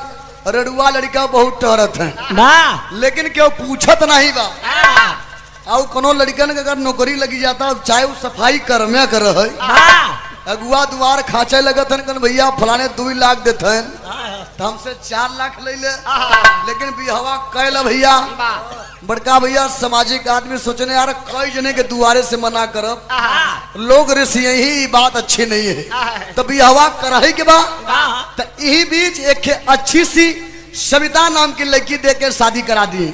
A: रड़ुआ लड़का बहुत टहरत है, लेकिन क्यों पूछत नहीं बा। और कोनो लड़कन के अगर नौकरी लगी जाता चाहे वो सफाई कर्मे कर है, अगुआ दुआर खाचे लगत है कन भैया फलाने 2 लाख देते हैं, तो हमसे 4 लाख ले ले। लेकिन बिहवा कैल भैया बड़का भैया सामाजिक आदमी सोचने यार कई जने के दुआरे से मना करब, लोग ऋषि यही बात अच्छी नहीं है, तो बिहवा करही के बा। तो यही बीच एक अच्छी सी सविता नाम की लड़की दे के शादी करा दी।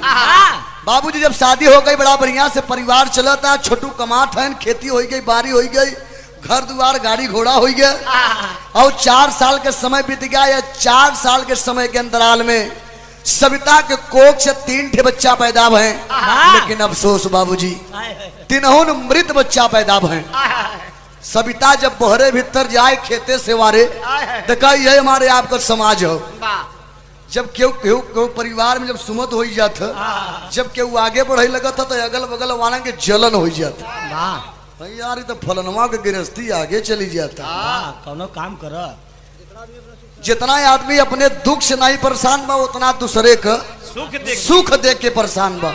A: बाबूजी जब शादी हो गई बड़ा बढ़िया से परिवार चला था। छोटू कमात है, खेती हो गई, बारी हो गई, घर द्वार गाड़ी घोड़ा हो गया और 4 साल के समय बीत गया। या 4 साल के समय के अंतराल में सविता के कोख से 3 ठे बच्चा पैदा भय। लेकिन अफसोस बाबूजी, तीनों मृत बच्चा पैदा भय। सविता जब बहरे भीतर जाए खेते से वारे, देखा ये हमारे आपका समाज हो। जब क्यों परिवार में जब सुमत हो जाता, जब केहू आगे बढ़े लगा था तो अगल बगल वाला के जलन हो जाता। यार ये तो फलनवा के गृहस्थी आगे चली जाता।
B: कौनो काम कर।
A: जितना आदमी अपने दुख से नहीं परेशान बा, उतना दूसरे का सुख देख के परेशान बा।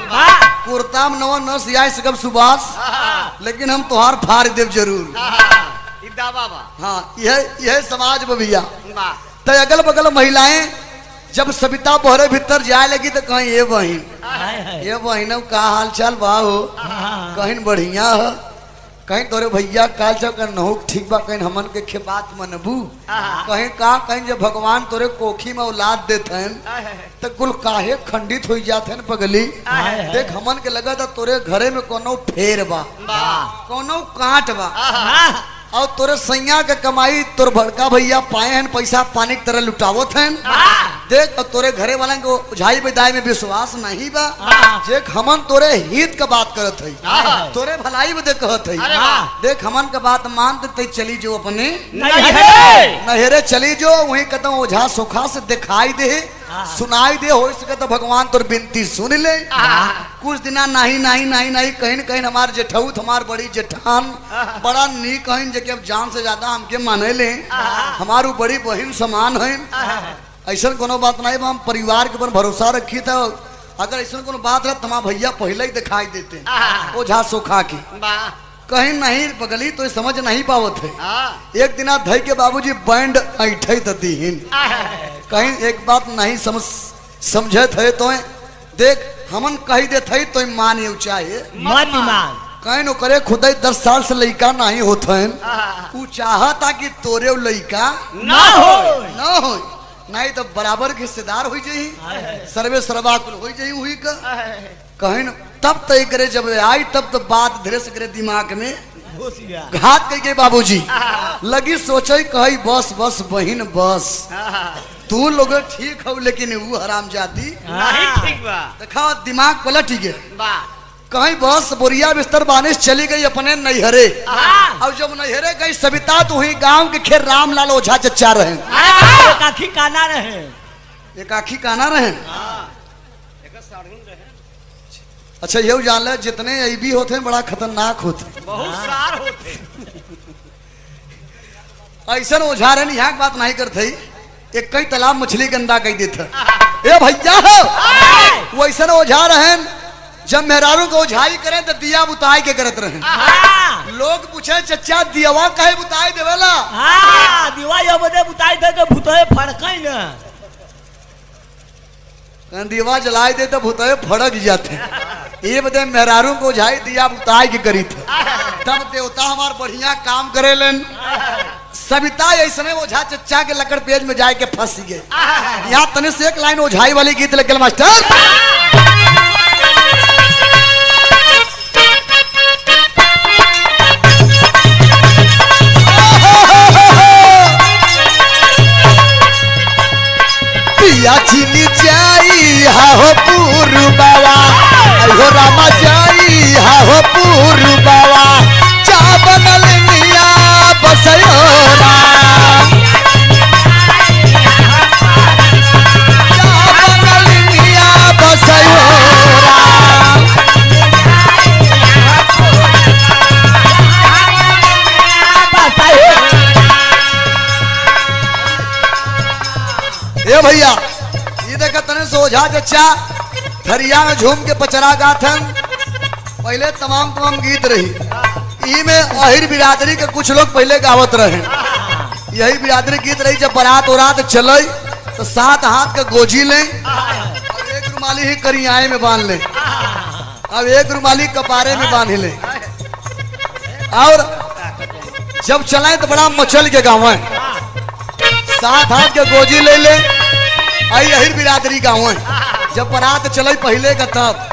A: कुर्ता में नवा न सियाई सकब सुबास, लेकिन हम तुहार फाड़ देव जरूर। हाँ, यह समाज में भैया। तो अगल बगल महिलाएं जब सविता बहरे भीतर जाए लगी तो कहीं ये बहन का हाल चाल बा हो, कहीं बढ़िया हो, कहीं तोरे भैया काल चौ कर नहु ठीक बा, कहीं हमन के खेबात मनबू, कहीं का कहीं जब भगवान तोरे कोखी में औलाद देते हैं तो कुल काहे खंडित हो जाते हैं पगली। देख हमन के लगा था तोरे घरे में कोनो फेर बा, कोनो काट बा, और तोरे सैया के कमाई तोर बड़का भैया पाए हैं पैसा पानी की तरह लुटावत हैं। देख तोरे घरे वाला को उझाई विदाई में विश्वास नहीं बा। देख हमन तोरे हित का बात करत है, तोरे भलाई में कहत है। देख हमन का बात मान दे चली जो अपने नहरे चली जो, वही कदम ओझा सुखा से दिखाई दे सुनाई दे, हो सके तो भगवान तोर बिनती सुन ले। कुछ दिना नहीं नहीं नहीं नहीं कहीं कहीं हमार जेठौत हमार बड़ी जेठान बड़ा नी कहीं जे अब जान से ज्यादा हमके माने ले, हमारू बड़ी बहन समान है। ऐसा कोनो बात नहीं, हम परिवार के ऊपर भरोसा रखी था। अगर ऐसा कोनो बात रहा तो हमारा भैया पहले ही दिखाई देते ओझा सुखा की। कहीं नहीं बगली तो समझ नहीं पावत है। एक दिना धई के बाबूजी बैंड ऐठे दीन, कहीं एक बात नहीं समझे थे तो देख हमन कही दे थे तो मान चाहे कहीं नो करे खुदा 10 साल से लड़का नहीं होता है, वो चाहता कि तोरे लड़का
B: ना हो
A: नहीं तो बराबर के हिस्सेदार हो जाई, सर्वे सर्वाकुल हो जाई हुई का कहीं न, तब तय करे जब आई तब तो बात धीरे से करे दिमाग में घात कह के बाबूजी लगी सोचे कही बस बस बहिन बस तू लोग ठीक हो, लेकिन वो हराम जाती देखा दिमाग पलट गया। कहीं बस बोरिया बिस्तर बानिश चली गई अपने नैहरे, और जब नैहरे गई सविता तो वही गांव के खेर रामलाल ओझा चचा रहे।
B: एक आखी काना रहे,
A: एक आखी काना रहे। अच्छा ये जान ले जितने ऐबी होते हैं बड़ा खतरनाक होते,
B: बहुत सार होते।
A: ऐसा ओझा रहे यहाँ की बात नहीं करते, एक कई तालाब मछली गंदा कही देता ए भैया हो। वो ऐसा ओझा रहे जब मेहरारू को ओझाई करें तो दिया बुताई के करत रहे। लोग पूछे चचा दियावा कहे बुताई देवेला?
B: दिवा यो बदे बुताई दे के भूतए फड़कई न,
A: दिवा जलाई दे तो भूतए फड़क जाते। ये बदे मेहरारू को ओझाई दिया बुताई के करी थे, तब देवता हमार बढ़िया काम करेलन। सविता ऐसने ओझा चचा के लकड़ पेज में जाए के फंस गए। यहाँ तने से एक लाइन ओझाई वाली गीत लगे मास्टर। चिनी जाई हो पूरु बाबा, हो रामा जाई हो पूरु बाबा, चा बनल मिया बसयोरा, चा बनल मिया बसयोरा। ए भैया देखा तने सोझा चचा थरिया में झूम के पचरा गाथन। पहले तमाम गीत रही ई में अहिर बिरादरी के कुछ लोग पहले गावत रहे। यही बिरादरी गीत रही जब बारात उरात चले तो 7 हाथ का गोजी ले और एक रुमाली ही करियाए में बांध ले, अब एक रुमाली कपारे में बांध ले, और जब चलाए तो बड़ा मचल के गाँव है। 7 हाथ के गोजी ले ले आई अहिर बिरादरी गाँव है। जब बारात चले पहले का तब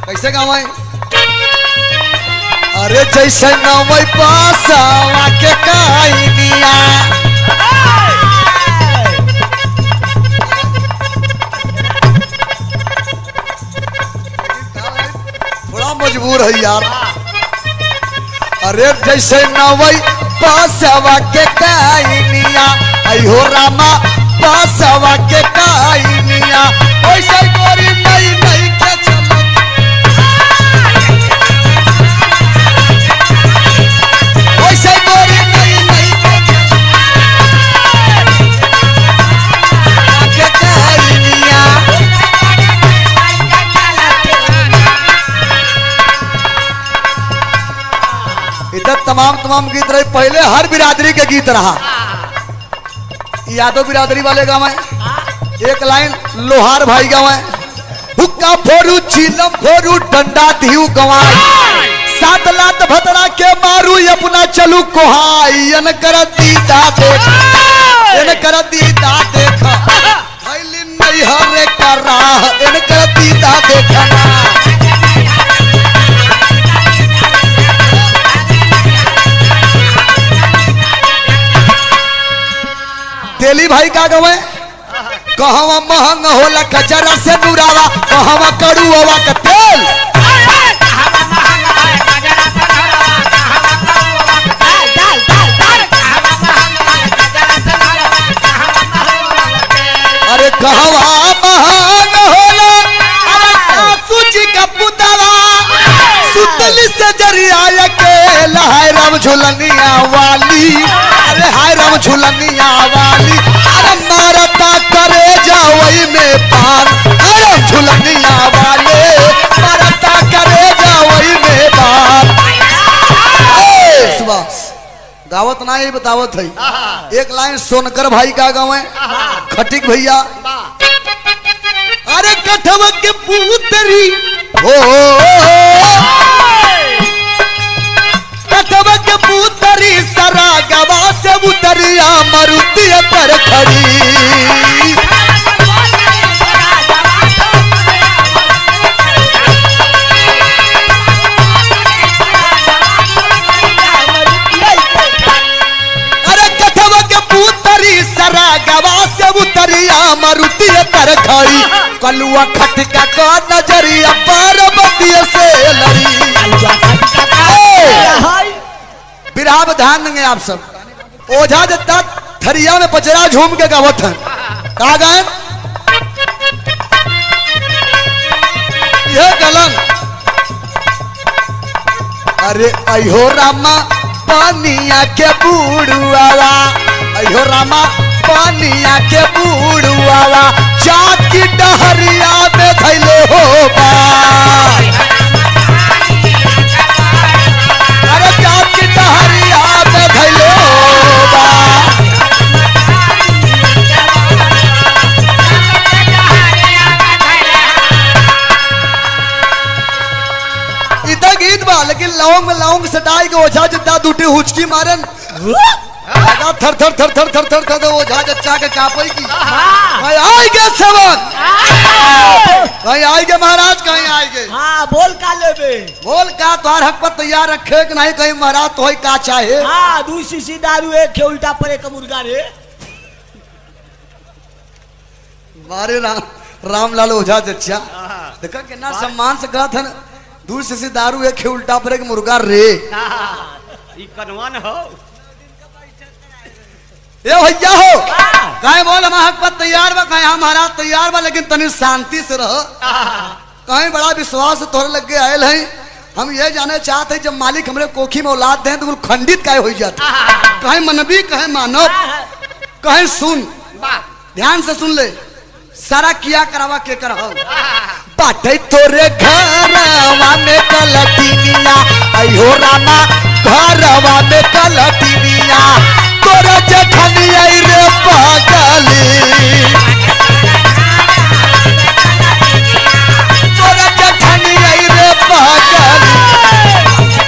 A: कैसे गाँव है? अरे जैसे नवई पासवा के काइनिया थोड़ा मजबूर है यार। अरे जैसे नवई पासवा के काइनिया अयो रामा पासवा के काइनिया वैसे गोरी नई नई के चलो वैसे गोरी नई नई के काइनिया। इधर तमाम गीत रहे। पहले हर बिरादरी के गीत रहा। यादव बिरादरी वाले गाँव है। एक लाइन लोहार भाई गाँव है। हुक्का फोरू चीलम फोरू डंडा धीव गवाई सात लात भतरा के मारू अपना चलू कोहाई यन कर दीदा देख यन कर दीदा देख थैली नहीं हरे करा यन कर दीदा देखना। तेली भाई का गवे कहवा महंग होला कचरा से नुरावा कहवा कड़ुआ का तेल अरे कहवा महंग होला अरे सासू जी का पुतवा सुतली से जरिया के हाय राम झुलनिया वाली अरे हाय राम झुलनिया वाली अरे मारता करे जावई में पान हाय राम झुलनिया वाले मारता करे जावई में पान। सुबह दावत ना ही बतावत है। एक लाइन सोनकर भाई का गाँव है। खटिक भैया अरे कठवा के पुतरी हो कठवा के पुतरी सरा गवा से उतरिया मरुति पर खड़ी अरे कठवा के पुतरी सरा गवा से उतरिया मरुति पर खड़ी कलुआ खटका का नजरिया पार्वती से लड़ी। बिरहा ध्यान देंगे आप सब। ओझा दत्ता थरिया में पचरा झूम के गावत है। कहा गए यह गलन अरे अयो रामा पानिया के बूढ़ुआवा अयो रामा पानिया के बूढ़ुआवा चाँद की डहरिया में धैले हो बा अरे चाँद की डहरिया में धैले हो बा। इधर गीत बा लेकिन लौंग सटाई के ओझा जिद्दा दूटी हुचकी मारन थर थर थर थर थर थर थर ओझा जच्चा के कापई की कहीं आएंगे सेवक कहीं आएंगे महाराज कहीं आएंगे।
B: हाँ बोल का लेबे
A: बोल का तोहार हक पर तैयार रखे कि नहीं कहीं महाराज तो का चाहे।
B: हाँ 2 शीशी दारू एक के उल्टा पड़े का मुर्गा रे
A: मारे रामलाल ओझा जच्चा देखा कितना सम्मान से कहा था 2 शीशी दारू एक के उल्टा पड़े का मुर्गा रे
B: कनवन हो
A: ये भैया हो कहीं बोल हम हक पर तैयार बा कहीं हमारा तैयार बा लेकिन तनी शांति से रहो। कहीं बड़ा विश्वास तोहरे लग के आयल है। हम ये जाने चाहते जब मालिक हमरे कोखी में औलाद दें तो बिल्कुल खंडित काहे हो जाता कहीं मनबी कहीं मानव कहीं सुन ध्यान से सुन ले सारा किया करावा के करहो बाटे तोरे घरवा में कलटिनिया अयो रामा घरवा में कलटिनिया तोरा जखनिया रे पागली तोरा जखनिया रे पागली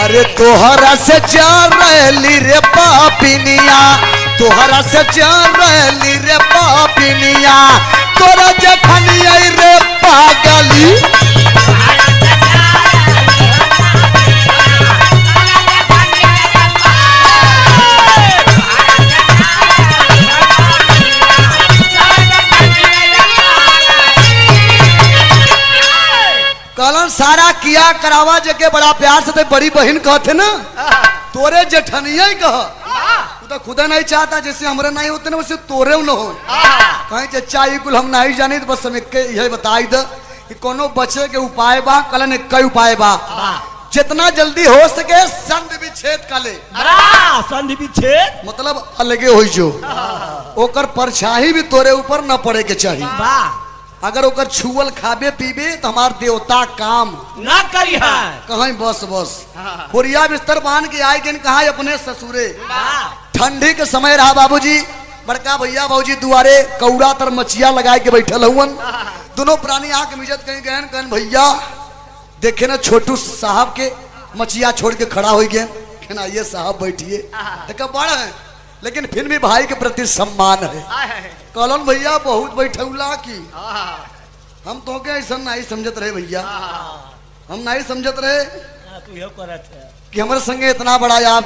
A: अरे तोहरा से चल रही रे पापिनिया तोहरा से चल रही रे पापिनिया तोरा जखनिया रे पागली। कलन सारा किया करावा जके बड़ा प्यार से तो बड़ी बहन कहते ना, तोरे जेठनिया ही कह। तू तो खुदा नहीं चाहता जैसे हमरे नहीं होते ना वैसे तोरे न हो। कहीं चचा ये कुल हम नहीं जानी तो बस हम एक यही बताई द कि कोनो बचे के उपाय बा। कलन एक कई उपाय बा, जितना जल्दी हो सके संधि विच्छेद काले।
B: संधि विच्छेद
A: मतलब अलगे हो जो ओकर परछाई भी तोरे ऊपर न पड़े के चाहिए। अगर ओकर छुअल खाबे पीबे तो हमार देवता काम
B: ना करी है।
A: कहीं बस बस पुरिया बिस्तर बांध के आए गए कहा अपने ससुरे। ठंडी के समय रहा बाबूजी, बड़का भैया बाबूजी दुआरे कौड़ा तर मचिया लगाए के बैठल हुन। दोनों प्राणी आके मिजत कहीं गए कहन भैया देखे ना छोटू साहब के मचिया छोड़ के खड़ा हो गए। कहना ये साहब बैठिए, देखा बड़ा है लेकिन फिर भी भाई के प्रति सम्मान है। कलन भैया बहुत बैठौला की हम तो के ऐसा नहीं समझत रहे भैया, हम नहीं समझत रहे कि हमारे संगे इतना बड़ा आप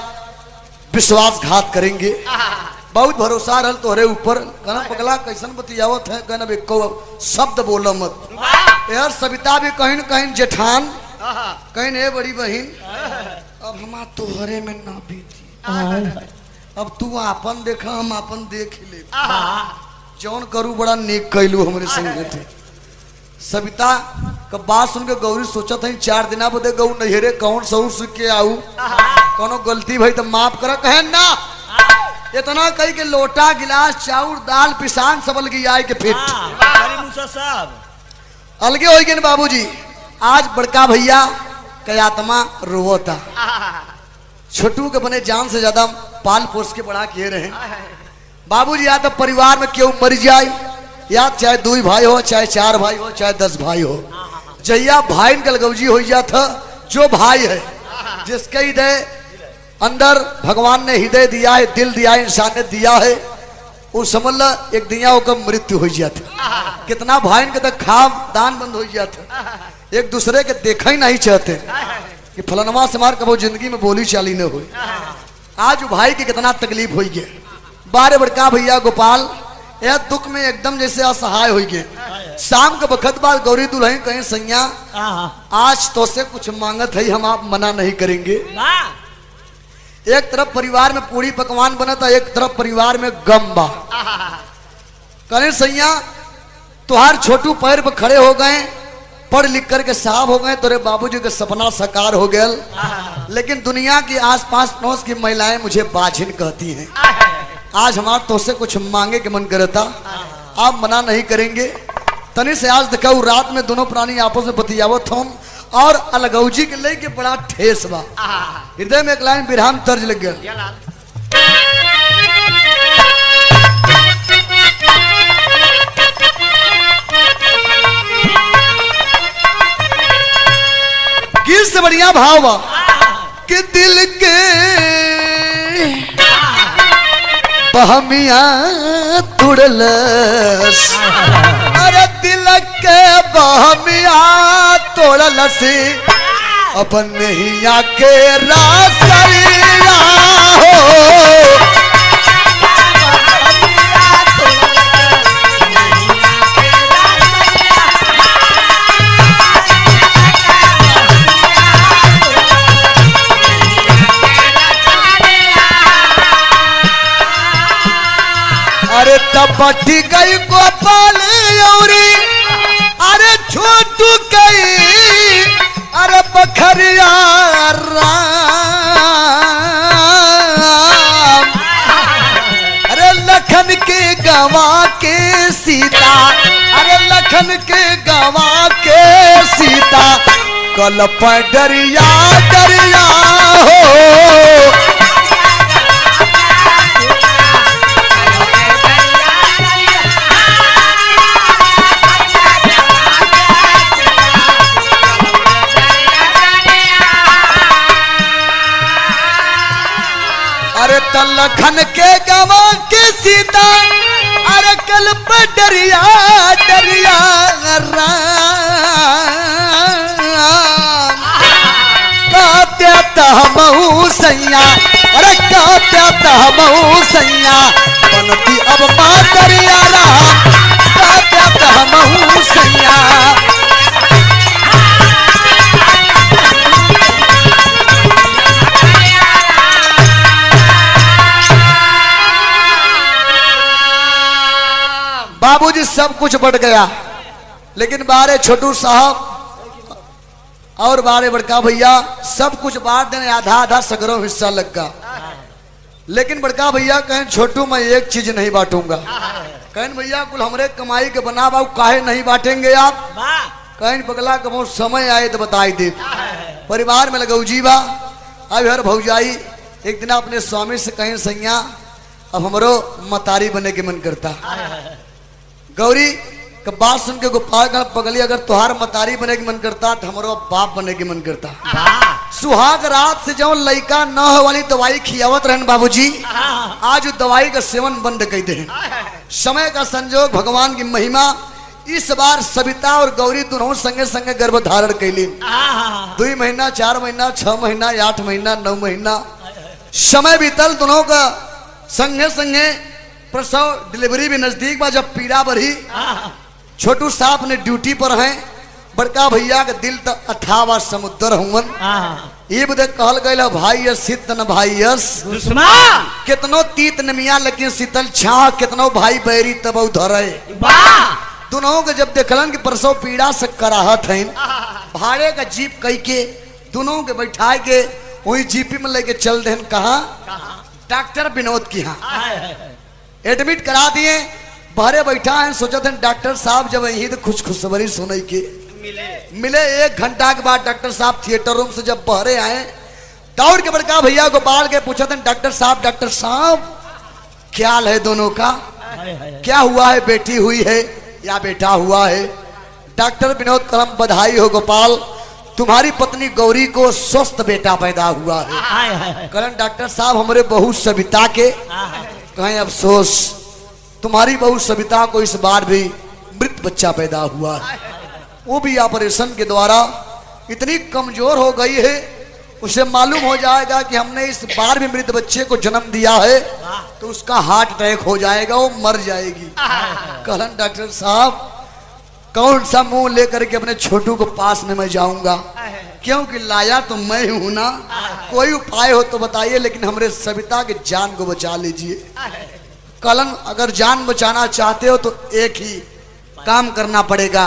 A: विश्वासघात करेंगे। बहुत भरोसा रहल तोहरे ऊपर। कहना पगला कैसन बतियावत है, कहना एको शब्द बोलो मत। यार सविता भी कहीं न कहीं जेठान कहीं ने बड़ी बहन अब हमार तोहरे में ना बीती। अब तू आपन देखा हम आपन देख ले, जौन करू बड़ा नेक कैलू हमारे संगे थे। सविता का बात सुन के गौरी सोचत है 4 दिना बदे गौ नहरे कौन सऊर सीख के आऊ, कोनो गलती भाई तो माफ कर। कहे ना इतना कही के लोटा गिलास चाउर दाल पिसान सबल की आए के फिट
B: सब
A: अलगे हो गए बाबूजी। आज बड़का भैया का आत्मा रोता, छोटू के बने जान से ज्यादा पाल पोस के बड़ा किए रहे बाबूजी। या तो परिवार में क्यों मर जाए, या चाहे 2 भाई हो, चाहे 4 भाई हो, चाहे 10 भाई हो, जैया भाई कलगौजी हो जाता जो भाई है जिसके हृदय अंदर भगवान ने हृदय दिया है, दिल दिया है, इंसान ने दिया है, वो समझ ला एक दिया होकर मृत्यु हो जाता। कितना भाई के तक खाम दान बंद हो जाता, एक दूसरे के देखा ही नहीं चाहते कि फलनवा से मार कबो जिंदगी में बोली चाली न हुई। आज भाई की कितना तकलीफ हुई है। बारे बड़का भैया गोपाल यह दुख में एकदम जैसे असहाय हो गए। शाम के वक्त बाद गौरी दुल्हन कहीं सैया आज तो से कुछ मांगत है, हम आप मना नहीं करेंगे। एक तरफ परिवार में पूरी पकवान बना था, एक तरफ परिवार में गम बा। कहीं सैया तुहार छोटू पैर पर खड़े हो गए, पढ़ लिख करके साहब हो गए, तेरे बाबूजी के सपना साकार हो गया। लेकिन दुनिया की आसपास पड़ोस की महिलाएं मुझे बाझिन कहती हैं। आज हमारा तो से कुछ मांगे के मन करता, आप मना नहीं करेंगे। तनी से आज देखा रात में दोनों प्राणी आपस में बतियावत हम और अलगौजी के लेके बड़ा ठेस बा। हृदय में एक लाइन विराम तर्ज लग गया। गीत से बढ़िया भाव बा कि दिल के बहमिया तुड़लस, अरे दिल के बहमिया तोड़लस, अपन नैया के रासरिया हो। अरे तपटी गई गोपाल औरी, अरे छोटू गई, अरे बखरिया राम, अरे लखन के गवा के सीता, अरे लखन के गवा के सीता, कल डरिया डरिया हो। अरे लखन के गवा के सीता, अरे कल पे डरिया डरिया कात्या महू सैया, अरे कात्या महू सैया, बनती अब माँ दरिया राम, कात्या महू सैया। बाबूजी सब कुछ बढ़ गया, लेकिन बारे छोटू साहब और बारे बड़का भैया सब कुछ बांट देने, आधा आधा सगरों हिस्सा लगा। लेकिन बड़का भैया कहें छोटू मैं एक चीज नहीं बांटूंगा। कहें भैया कुल हमरे कमाई के बना बाबू काहे नहीं बांटेंगे आप? कहें बगला कमो समय आए तो बताई दे। परिवार में लगऊ जीवा अब हर भौजाई एक दिन अपने स्वामी से कहें सैया अब हमरो मतारी बने के मन करता। गौरी का बात सुन के गोपाल का पगली अगर तुहार मतारी बने के मन करता तो हमारो बाप बने के मन करता। सुहाग रात से जो लड़का न हो वाली दवाई खियावत रहन बाबूजी, आज दवाई का सेवन बंद कर दे। समय का संजोग भगवान की महिमा, इस बार सविता और गौरी दोनों संगे संगे गर्भ धारण कैली। 2 महीना 4 महीना 6 महीना 8 महीना 9 महीना समय बीतल, दोनों का संगे संगे प्रसव डिलीवरी भी नजदीक बा। जब पीड़ा बढ़ी छोटू साहब ने ड्यूटी पर हैं, बड़का भैया का दिल तो 18 समुद्र हुवन। ये बदे कहल गए भाई यस शीत न भाई यस दुश्मन, कितनो तीत नमिया लेकिन शीतल छा, कितनो भाई बैरी तब धरे। दोनों के जब देखलन कि प्रसव पीड़ा से कराहत हैं, भाड़े का जीप कई के दोनों के बैठा के वही जीपी में लेके चल दे। कहा डॉक्टर विनोद की यहाँ एडमिट करा दिए। बाहरे बैठा है, सोचा थे डॉक्टर साहब जब यही तो खुश खुशबरी सुनई के मिले 1 घंटा के बाद डॉक्टर साहब थिएटर रूम से जब बहरे आए, दौड़ के बड़का भैया को बाढ़ के पूछा था डॉक्टर साहब क्या हाल है दोनों का, क्या हुआ है, बेटी हुई है या बेटा हुआ है? डॉक्टर विनोद कलम बधाई हो गोपाल, तुम्हारी पत्नी गौरी को स्वस्थ बेटा पैदा हुआ है। करण डॉक्टर साहब हमारे बहू सविता के कहें अफसोस, तुम्हारी बहू सविता को इस बार भी मृत बच्चा पैदा हुआ है। वो भी ऑपरेशन के द्वारा इतनी कमजोर हो गई है, उसे मालूम हो जाएगा कि हमने इस बार भी मृत बच्चे को जन्म दिया है तो उसका हार्ट अटैक हो जाएगा, वो मर जाएगी। कहलन डॉक्टर साहब कौन सा मुंह लेकर के अपने छोटू को पास में मैं जाऊंगा, क्योंकि लाया तो मैं हूं ना, कोई उपाय हो तो बताइए, लेकिन हमारे सविता के जान को बचा लीजिए। कलन अगर जान बचाना चाहते हो तो एक ही काम करना पड़ेगा।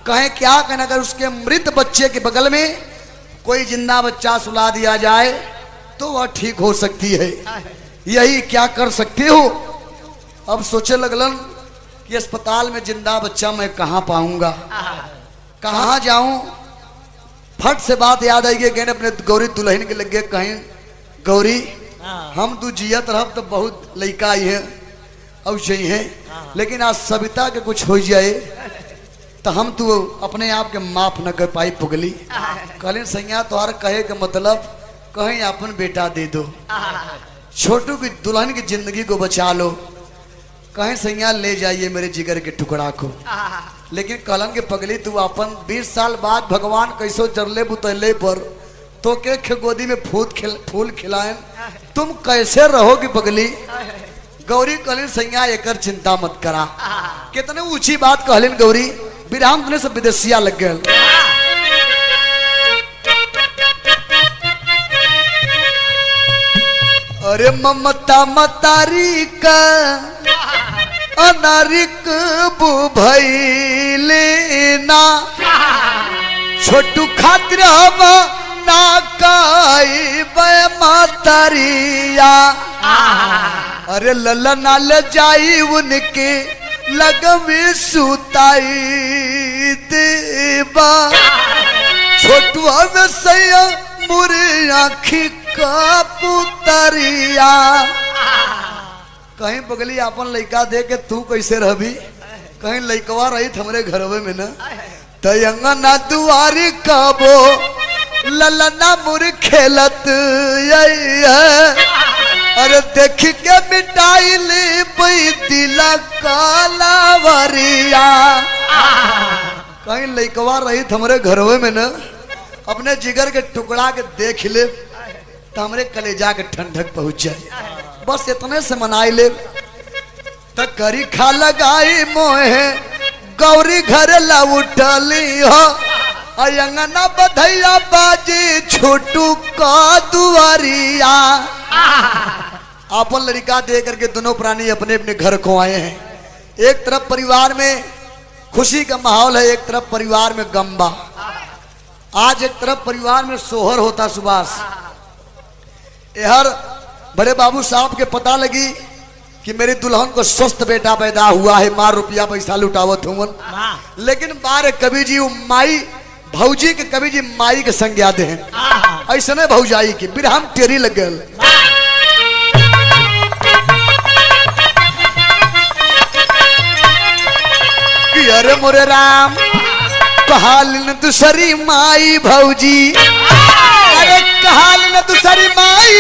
A: कहें क्या कहना, अगर उसके मृत बच्चे के बगल में कोई जिंदा बच्चा सुला दिया जाए तो वह ठीक हो सकती है, यही क्या कर सकते हो? अब सोचे लगलन कि अस्पताल में जिंदा बच्चा मैं कहाँ पाऊंगा, कहाँ जाऊं? फट से बात याद आई गई, अपने गौरी दुल्हन के लगे कहें गौरी हम तू जियत रह तो बहुत लड़का आई है अब यही है, लेकिन आज सविता के कुछ हो जाए तो हम तू अपने आप के माफ न कर पाई पुगली। कहले सैया तोहर कहे के मतलब कहीं अपन बेटा दे दो, छोटू की दुल्हन की जिंदगी को बचा लो। कहीं सैया ले जाइए मेरे जिगर के टुकड़ा को, लेकिन कहलन के पगली तू अपन 20 साल बाद भगवान कैसो जरले बुतले पर तो के गोदी में फूल खिलाएं, तुम कैसे रहोगी पगली? गौरी कहलिन सैया एकर चिंता मत करा। कितने ऊंची बात कहलिन गौरी, विराम दुने से विदेशिया लग गए। अरे ममता मतारी का अनारिक बुभैले ना, छोटू खातिर हम ना काई बे मातारिया। अरे ललना ले जाई उनके लगवे सुताई देबा, छोटू हमें सैया मुरे आँखी का पुतरिया। कहीं बगली अपन लड़का दे के तू कैसे रहबी, कहीं लड़कवा रही हमरे घरवे में न तयंगना दुआरी कबो ललना मुर खेलत अरे देख के मिटाइल दिल कालावरिया। कहीं लइकवा रही हमरे घरवे में न अपने जिगर के टुकड़ा के देख ले तो हमरे कलेजा के ठंडक पहुंच जाए। बस इतने से मनाई ले तो करी खा लगाई मोहे गौरी घर ला उठली हो अंगना बधैया बाजी छोटू का दुआरिया। अपन लड़का दे करके दोनों प्राणी अपने अपने घर को आए हैं। एक तरफ परिवार में खुशी का माहौल है, एक तरफ परिवार में गम बा। आज एक तरफ परिवार में सोहर होता सुभाष। यार बड़े बाबू साहब के पता लगी कि मेरी दुल्हन को स्वस्थ बेटा पैदा हुआ है, माँ रुपया पैसा लुटावत हूँ। लेकिन बार कवि जी माई भौजी के कवि जी माई के संज्ञा दे ऐसे ने भौजाई की बिरहम टेरी लग गल। कि अरे मोरे राम कहालिन दूसरी माई भौजी, अरे कहालिन दूसरी माई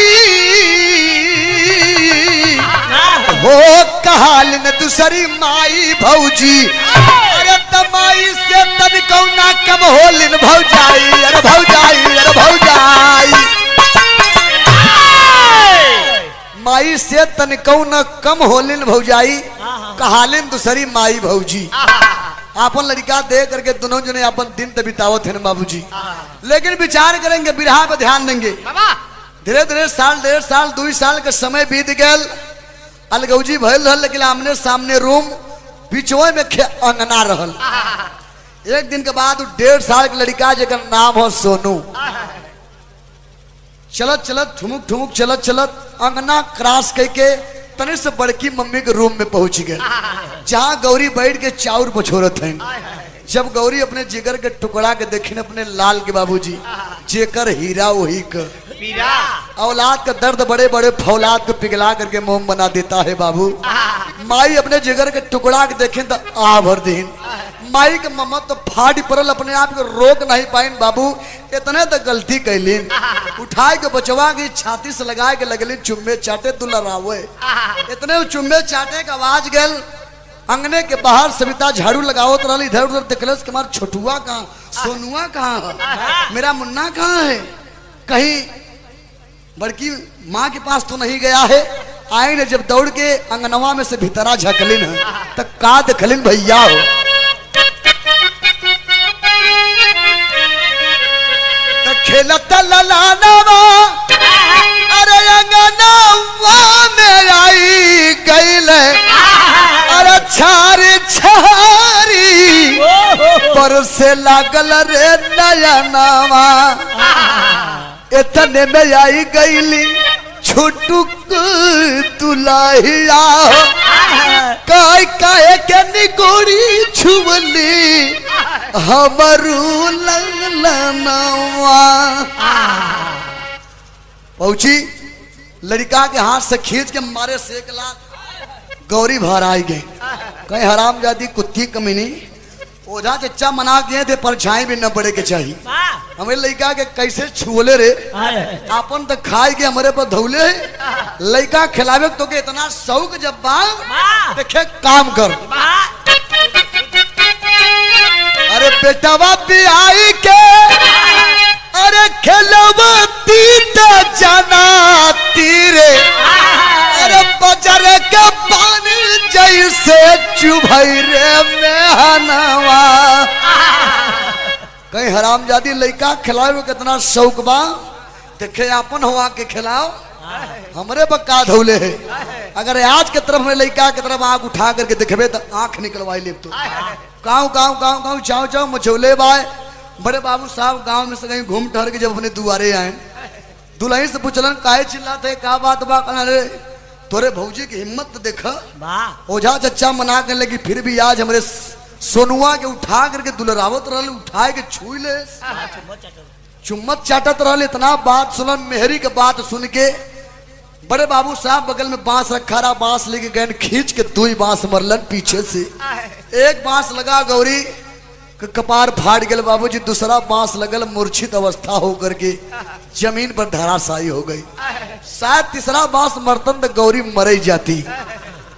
A: हो कहालिन दूसरी माई भौजी। अरे तमाई से तन कौना कम होलिन भौजाई, अरे भौजाई, अरे भौजाई। माई से तन कौना कम होलिन भौजाई कहालिन दूसरी माई भौजी। आपन लड़का दे करके दोनों जने अपन दिन तो बितावत है बाबूजी। लेकिन विचार करेंगे बिरहा पर ध्यान देंगे। धीरे धीरे साल 1.5 साल 2 साल का समय बीत गया। अलगौजी भइल रहल लेकिन आमने सामने रूम बीचवे में अंगना रहल। एक दिन के बाद 1.5 साल के लड़का जेकर नाम हो सोनू चलत चलत ठुमुक ठुमुक चलत चलत अंगना क्रॉस करके तने से बड़की मम्मी के रूम में पहुंच गए जहां गौरी बैठ के चाउर पछोरत हैं। जब गौरी अपने जिगर के टुकड़ा के देखिन अपने लाल के बाबूजी जेकर हीरा वही का औलाद का दर्द बड़े बड़े फौलाद को पिघला करके मोम बना देता है बाबू। माई अपने जिगर के टुकड़ा के देखें तो आ भर दिन माई के मम्मत तो फाड़ पड़ल अपने आप को रोक नहीं पाइन बाबू। इतने तो गलती कैलीन उठाए के बचवा की छाती से लगाए के लगलिन चुम्मे चाटे दुलरावे। इतने चुम्मे चाटे का आवाज गल अंगने के बाहर सविता झाड़ू लगावत रही। इधर उधर देखलस के मार छोटुआ कहाँ सोनुआ कहाँ है, मेरा मुन्ना कहाँ है, कहीं बड़की माँ के पास तो नहीं गया है। आई ने जब दौड़ के अंगनवा में से भीतरा झकलिन है तब का देखलिन भैया हो। खेलत ललानवा अरे अंगनवा में आई गईल अरे छारी छारी पर से लागल रे नयनवा। इतने में आई गईली छुटुक तुलाहिया काय काहे के निगोरी छुवली हमरू ललनवा। पहुंची लड़का के हाथ से खींच के मारे सेकला गौरी बाहर आई गई। कहीं हरामजादी कुत्ती कमीनी ओझा चच्चा मना दिए थे परछाई भी न पड़े के चाहिए। हमें लड़का के कैसे छुले रे अपन तो खाए के हमारे पर धौले लड़का खिलावे तो के इतना शौक जब बाल देखे काम कर। अरे बेटावा भी आई के अरे खिलवती तो जाना तीरे अरे बजर के पानी जैसे चुभई रे मेहनवा। कहीं हरामजादी लड़का खिलावे कितना शौक बा देखे अपन हुआ के खिलाओ हमरे बक्का धौले है। अगर आज के तरफ में लड़का के तरफ आंख उठा करके देखबे तो आंख निकलवाई ले तो गाँव गाँव गाँव गाँव चाव चाव मचौले बाय। बड़े बाबू साहब गांव में से कहीं घूम टहर के जब अपने दुआरे आए दुल्हन से पूछलन काहे चिल्लाते का बात बा। रे तोरे भौजी की हिम्मत तो देखा ओझा चच्चा मना कर लगी फिर भी आज हमरे सोनुआ के उठा करके दुलरावत रहा उठाए के छुई ले चुम्मत चाटत रहा। इतना बात सुनन मेहरी के बात सुन के बड़े बाबू साहब बगल में बांस रखा रहा बांस लेके गए खींच के 2 बांस मरलन पीछे से। एक बांस लगा गौरी कपार फाड़ गए बाबूजी, दूसरा बांस लगल मूर्छित अवस्था होकर के जमीन पर धराशायी हो गई। शायद तीसरा बांस मरतन तो गौरी मर ही जाती।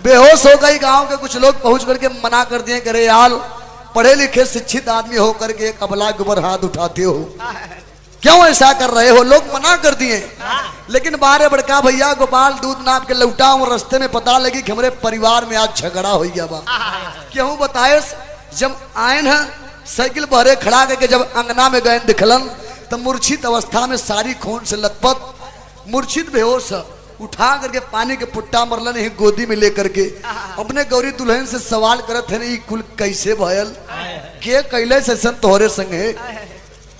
A: बेहोश हो गई। गांव के कुछ लोग पहुंच करके मना कर दिए कि अरे यार पढ़े लिखे शिक्षित आदमी हो करके एक अबला के ऊपर हाथ उठाते हो, क्यों ऐसा कर रहे हो? लोग मना कर दिए। लेकिन बारे बड़का भैया गोपाल दूध नाप के लौटा हूं, रास्ते में पता लगी कि हमारे परिवार में आज झगड़ा हो गया बा। क्यों बताए? जब आए न साइकिल बहरे खड़ा करके जब अंगना में गए दिखलन तो मूर्छित अवस्था में सारी खून से लथपथ, मूर्छित बेहोश, उठा करके पानी के पुट्टा मरलन ही गोदी में लेकर के अपने गौरी दुल्हन से सवाल करत है नहीं कुल कैसे भयल के कैले से सन तोहरे संगे।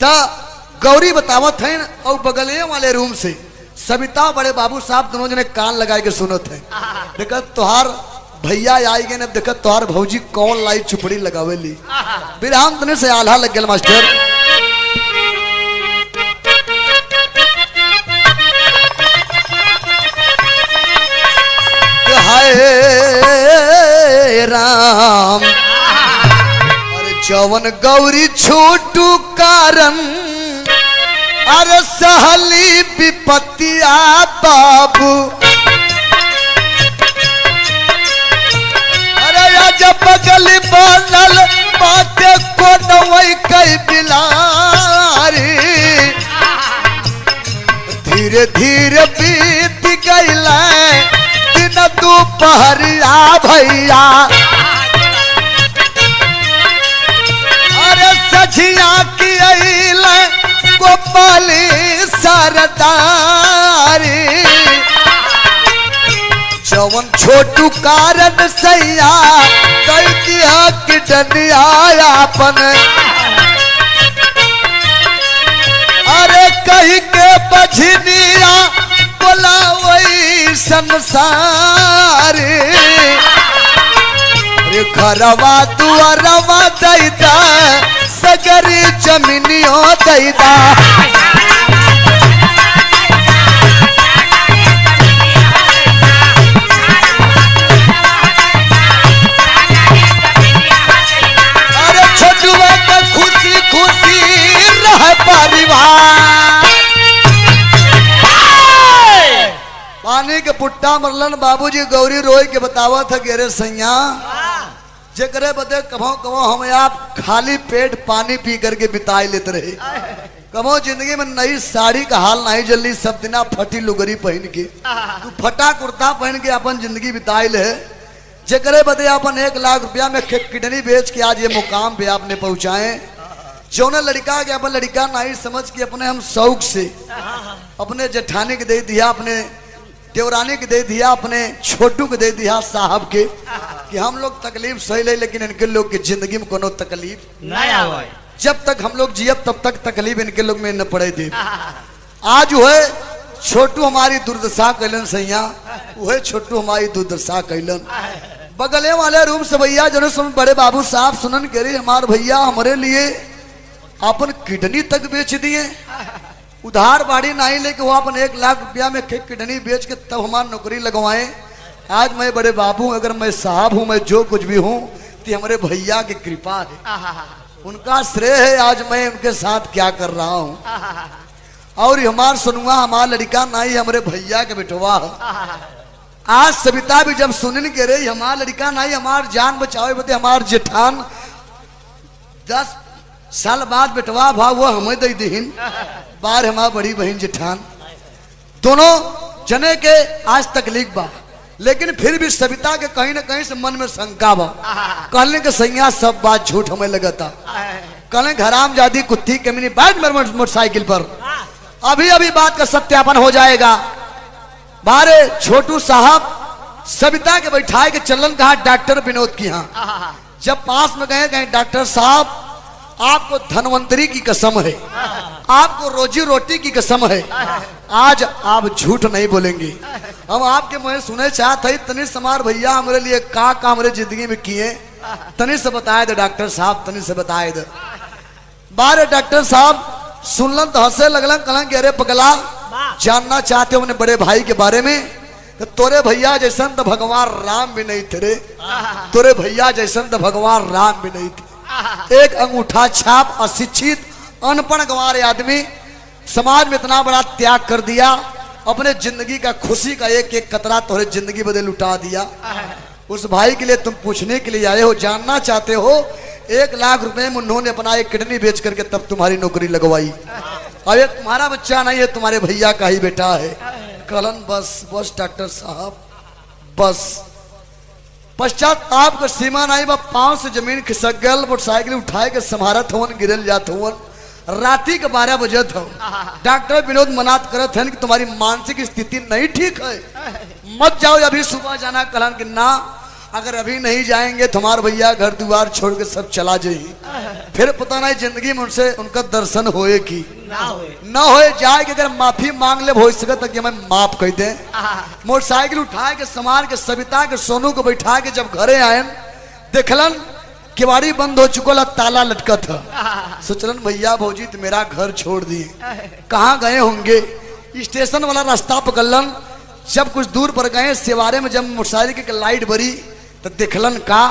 A: ता गौरी बतावत है और बगले वाले रूम से सविता बड़े बाबू साहब दोनों जने कान लगाए के सुनत है। देखा तोहार भैया आई गए न, देखा तोहार भौजी कौन लाई चुपड़ी लगावे ली। बिरहाम तने से आल्हा लग गया मास्टर। हाय राम अरे जवन गौरी छोटू कारण अरे सहली विपत्तिया बाबू अरे जब बगल बनल बाते को नवई कई बिलारी धीरे धीरे बीत गईल दिन दोपहरिया भैया अरे सझिया की अइल गोपाली सरदारी जवन छोटू कारण सैया कई दिया कि डनिया अपन अरे कही के बझनिया बोला वही संसार घरवा दुआरवा दैदा सगरी जमीनियों दैदा अरे छोटुआ का खुशी खुशी रह परिवार। पानी के पुट्टा मरलन बाबूजी गौरी रोई के बतावा था कि अरे सैया जेकरे बदे कभो कभो हम आप खाली पेट पानी पी करके बिताई लेते रहे, कभो जिंदगी में नई साड़ी का हाल नहीं जल्दी सब दिना फटी लुगरी पहन के तू फटा कुर्ता पहन के अपन जिंदगी बिताई ले। जेकरे बदे अपन 1 लाख रुपया में किडनी बेच के आज ये मुकाम पे आपने पहुंचाए। जौने लड़का के अपन लड़का नहीं समझ के अपने हम शौक से अपने जेठानी के दे दिया, अपने देवरानी के दे दिया, अपने छोटू के दे दिया साहब के कि हम लोग तकलीफ सही ले लेकिन इनके लोग की जिंदगी में कोनो तकलीफ
B: नहीं आवे।
A: जब तक हम लोग जियब तब तक तकलीफ इनके लोग में न पड़े थे। आज वह छोटू हमारी दुर्दशा कैलन सैया, वह छोटू हमारी दुर्दशा कैलन। बगले वाले रूम से भैया जो सुन बड़े बाबू साहब सुनन के रही हमारे भैया हमारे लिए अपन किडनी तक बेच दिए, उधार बाड़ी नहीं लेके वो अपन 1 लाख रुपया में किडनी बेच के तब हमारी नौकरी लगवाए। आज मैं बड़े बाबू अगर मैं साहब हूँ, मैं जो कुछ भी हूँ तो हमारे भैया की कृपा है, उनका श्रेय है आज मैं उनके साथ क्या कर रहा हूँ। और हमार सुनुआ हमारा लड़का नहीं हमारे भैया के बेटवा। आज सविता भी जब सुनने के रही हमारा लड़का नहीं हमार जान बचावे बदे हमार जेठान 10 साल बाद बेटवा भाव वो हमें दे दीन बार हमार बड़ी बहन जेठान दोनों जने के आज तकलीफ बा, लेकिन फिर भी सविता के कहीं ना कहीं से मन में शंका बा। कहने के सैया सब बात झूठ हमें लगता, कहने घराम जादी कुत्ती कमीनी बैठ मेरे मोटरसाइकिल पर अभी अभी बात का सत्यापन हो जाएगा। बारे छोटू साहब सविता के बैठाए के चलन कहा डॉक्टर विनोद की यहाँ। जब पास में गए कहे डॉक्टर साहब आपको धनवंतरी की कसम है, आपको रोजी रोटी की कसम है, आज आप झूठ नहीं बोलेंगे। हम आपके मुंह सुने चाहते तनिष समार भैया हमारे लिए का हमारे जिंदगी में किए तनिष से बताए दे डॉक्टर साहब, तनिष से बताए दे। बारे डॉक्टर साहब सुनलन तो हंसे लगलन, कहलन कि अरे पगला जानना चाहते हो अपने बड़े भाई के बारे में, तो तोरे भैया जैसन तो भगवान राम भी नहीं थे रे, तोरे भैया जैसन तो भगवान राम भी नहीं थे। एक अंगूठा छाप अशिक्षित अनपढ़ गंवार आदमी समाज में इतना बड़ा त्याग कर दिया, अपने जिंदगी का खुशी का एक एक कतरा तुम्हारे जिंदगी बदल लुटा दिया। उस भाई के लिए तुम पूछने के लिए आए हो, जानना चाहते हो। 1 लाख रुपए में उन्होंने अपना एक किडनी बेच करके तब तुम्हारी नौकरी लगवाई। अब ये तुम्हारा बच्चा नहीं है, तुम्हारे भैया का ही बेटा है। कलन बस बस डॉक्टर साहब बस। पश्चात आपका सीमा नहीं, बा पांव से जमीन खिसक गल, मोटरसाइकिल उठाए के समारत हवन, गिरल जात हवन। राती के 12 बजे था। डॉक्टर विनोद मनात करत हैं कि तुम्हारी मानसिक स्थिति नहीं ठीक है, मत जाओ, अभी सुबह जाना। कलन कि ना, अगर अभी नहीं जाएंगे तुम्हारे भैया घर द्वार छोड़ के सब चला जाइए, फिर पता नहीं जिंदगी में उनसे उनका दर्शन होए कि ना होए। जाए कि अगर माफी मांग ले हो सके तो मैं माफ कर दे। मोटरसाइकिल उठाए के समार के सविता के सोनू को बैठा के जब घरे आए, देखलन किवाड़ी बंद हो चुका, ताला लटका था। सोचलन भैया भौजी तो मेरा घर छोड़ दिए, कहाँ गए होंगे। स्टेशन वाला रास्ता पकड़लन, जब कुछ दूर पर गए सिवारे में जब मोटरसाइकिल की लाइट बरी तो देखलन का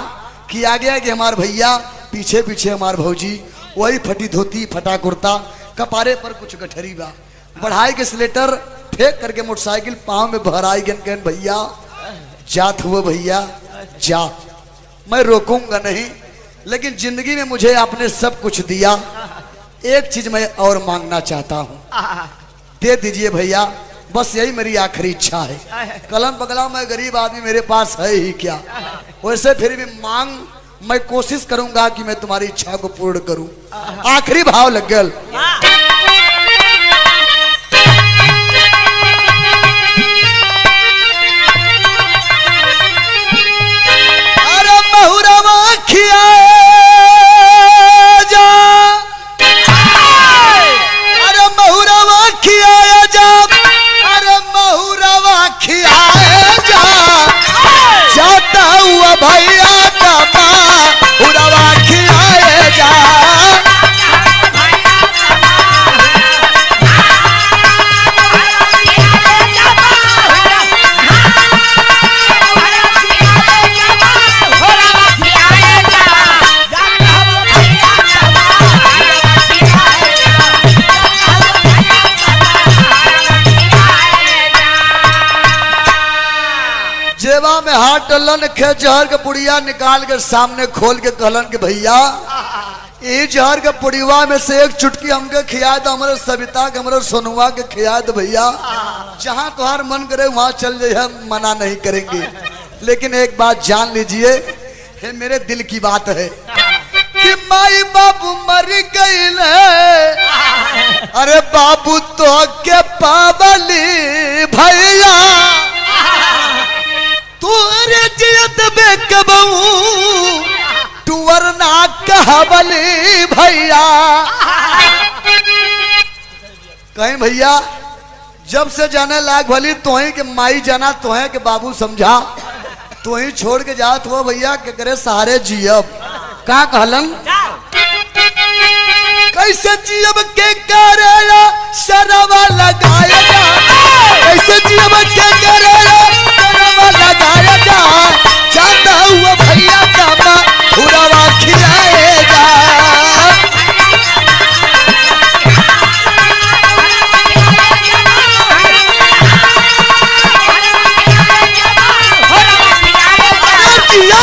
A: कि आगे आगे हमारे भैया, पीछे पीछे हमारे भौजी, वही फटी धोती फटा कुर्ता, कपारे पर कुछ गठरी बा। बढ़ाई के स्लेटर फेंक करके मोटरसाइकिल पाँव में भराई गन भैया जात हुआ भैया जा, मैं रोकूंगा नहीं, लेकिन जिंदगी में मुझे आपने सब कुछ दिया, एक चीज मैं और मांगना चाहता हूँ, दे दीजिए भैया, बस यही मेरी आखिरी इच्छा है। कलम पगला, मैं गरीब आदमी, मेरे पास है ही क्या, वैसे फिर भी मांग, मैं कोशिश करूंगा कि मैं तुम्हारी इच्छा को पूर्ण करूं। आखिरी भाव लग गल। अरे महुरवा खियाए जा, अरे महुरवा खियाए जा, अरे महुरवा खियाए जा, जाता हुआ भैया का महुरवा खियाए जा। जेवा में हाथ डलन, खे जहर के पुड़िया निकाल के सामने खोल के कहलन के भैया, ये जहर के पुड़िया में से एक चुटकी हमके खिया दो, हमारे सविता के, हमारे सोनुआ के खिया दो भैया, जहां तुम्हार मन करे वहां चल जाइए, हम मना नहीं करेंगे। लेकिन एक बात जान लीजिए, ये मेरे दिल की बात है कि माई बाबू मर गई, अरे बाबू तो के पावली भैया, तोरे जियत बे कबऊ टूर ना कहबली भैया। कहीं भैया जब से जाने लायक भली तोही के माई जाना, तोहे के बाबू समझा, तोही छोड़ के जात हो भैया के करे सहारे जियब। का कहलन कैसे जियब के करेला शरवा लगाया जा, कैसे जियब के करेला शरवा लगाया जा, जाता हुआ भैया का महुरवा खियाए जा।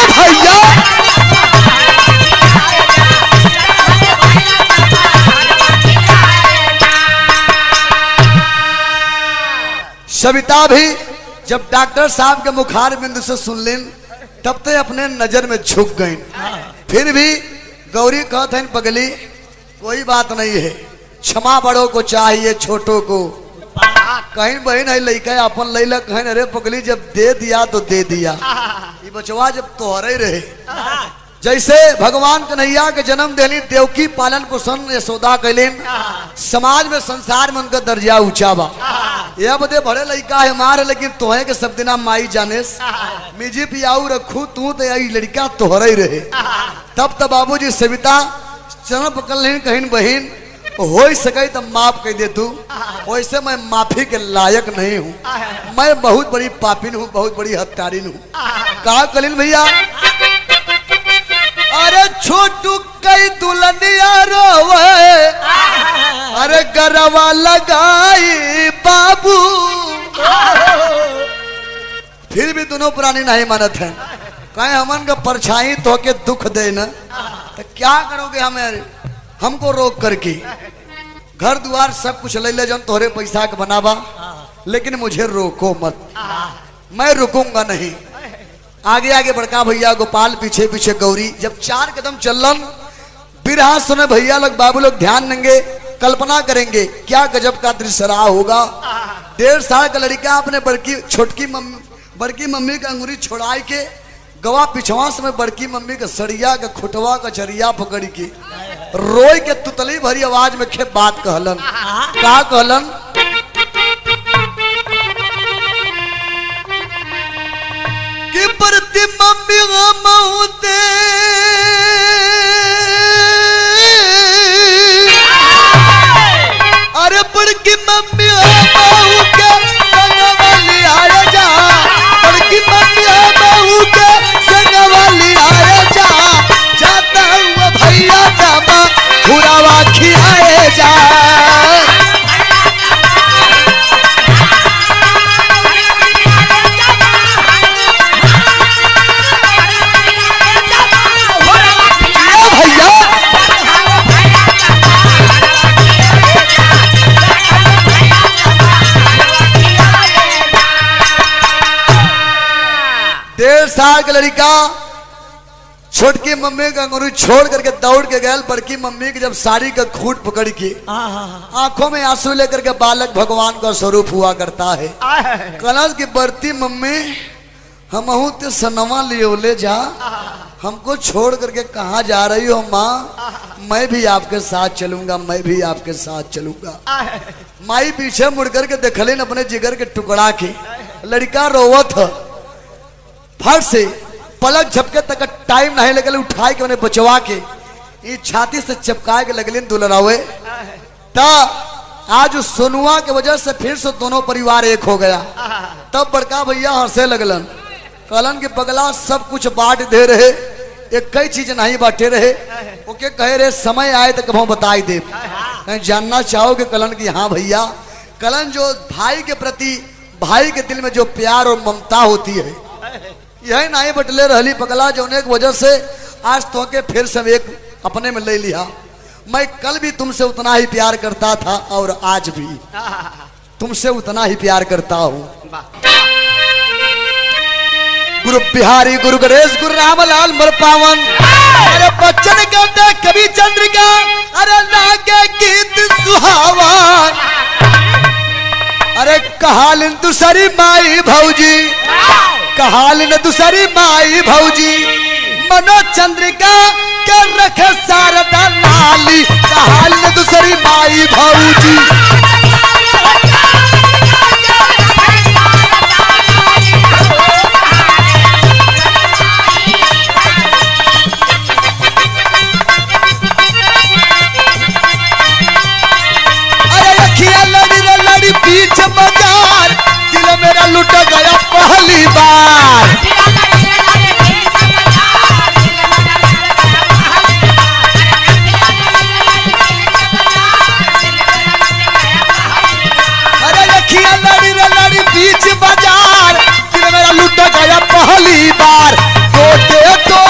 A: भैया सविता भी जब डॉक्टर साहब के मुखार बिंदु से सुन लेन, तब ते अपने नजर में झुक गई। फिर भी गौरी कहते हैं पगली कोई बात नहीं है, क्षमा बड़ों को चाहिए छोटों को। कहीं बहन है लड़का अपन लैला, कहीं अरे पगली जब दे दिया तो दे दिया, ये बचवा जब तोहरे रहे। जैसे भगवान कन्हैया के जन्म देली, देवकी पालन पोषण यशोदा कैलीन, समाज में संसार में उनका दर्जा ऊंचा बा। यह बदे बड़े लड़का है मार, लेकिन तोहे के सब दिना माई जाने मिजी पियाऊ रखू, तू तो यही लड़का तोहरे ही रहे। तब तब बाबूजी सविता चरण पकड़ लें, कहीं बहन हो सके तो माफ कर दे तू, वैसे मैं माफी के लायक नहीं हूँ, मैं बहुत बड़ी पापिन हूँ, बहुत बड़ी हत्यारिन हूँ। कहा कलीन भैया, अरे छोटू कई दुल्हनिया रोवे, अरे गरवा लगाई बाबू, फिर भी दोनों प्राणी नहीं मानत हैं। कहे हमन का परछाई तो के दुख दे न, तो क्या करोगे हमें हमको रोक करके? घर द्वार सब कुछ ले ले, जन तोहरे पैसा के बनावा, लेकिन मुझे रोको मत, मैं रुकूंगा नहीं। आगे आगे बड़का भैया गोपाल, पीछे पीछे गौरी। जब 4 कदम चलन, बिरहा सुने भैया लोग, बाबू लोग ध्यान देंगे, कल्पना करेंगे क्या गजब का दृश्य रहा होगा। 1.5 साल का लड़का अपने बड़की मम्मी का अंगुरी छोड़ाई के गवा पिछवा से में बड़की मम्मी का सड़िया का खुटवा का चरिया पकड़ के रोई के तुतली भरी आवाज में खे बात कहलन। का कहलन? कि बड़ती मम्मी मऊते अरे बड़की मम्मी मऊ के संगवाली आया जा, बड़की मम्मी मऊ के संगवाली आया जा, जाता हुआ भैया जामा खुरावा खिलाए जा। साल का लड़का छोटकी मम्मी का अंगूरी छोड़ करके दौड़ के गया बड़की मम्मी की जब साड़ी का खूट पकड़ के आंखों में आंसू लेकर के बालक भगवान का स्वरूप हुआ करता है। कलश की बढ़ती मम्मी हमहू ते सनवा लियो ले जा, हमको छोड़ करके कहाँ जा रही हो माँ? मैं भी आपके साथ चलूंगा, मैं भी आपके साथ चलूंगा। माई पीछे मुड़ करके देखलिन अपने जिगर के टुकड़ा के, लड़का रोवत फट से पलक झपके तक टाइम नहीं लगल, उठाए के उन्हें बचवा के ये छाती से चपकाए के लगलिन दुलरावे। ता आज सोनुआ के वजह से फिर से दोनों परिवार एक हो गया। तब बड़का भैया हंसे लगलन, कहलन के पगला सब कुछ बांट दे रहे, एक कई चीज नहीं बांटे रहे, ओके कहे रहे समय आए तो कभी बताई दे। जानना चाहोगे? कलन की हाँ भैया। कलन जो भाई के प्रति, भाई के दिल में जो प्यार और ममता होती है, यही नहीं बटले रहली पगला, जो एक वजह से आज तो के फिर से एक अपने में ले लिया। मैं कल भी तुमसे उतना ही प्यार करता था और आज भी तुमसे उतना ही प्यार करता हूँ। गुरु बिहारी गुरु गणेश गुरु रामलाल मर पावन, अरे बच्चन कहते कवि चंद्रिका, अरे लागे गीत सुहावन, अरे कहालिन दूसरी माई भौजी, कहालिन दूसरी माई भौजी, मनो चंद्रिका कर रखे शारदा लाली, कहालिन दूसरी माई भौजी। बीच बाजार दिल मेरा लुट गया पहली बार, अरे लखिया लड़ी बीच बाजार दिल मेरा लुट गया पहली बार। तो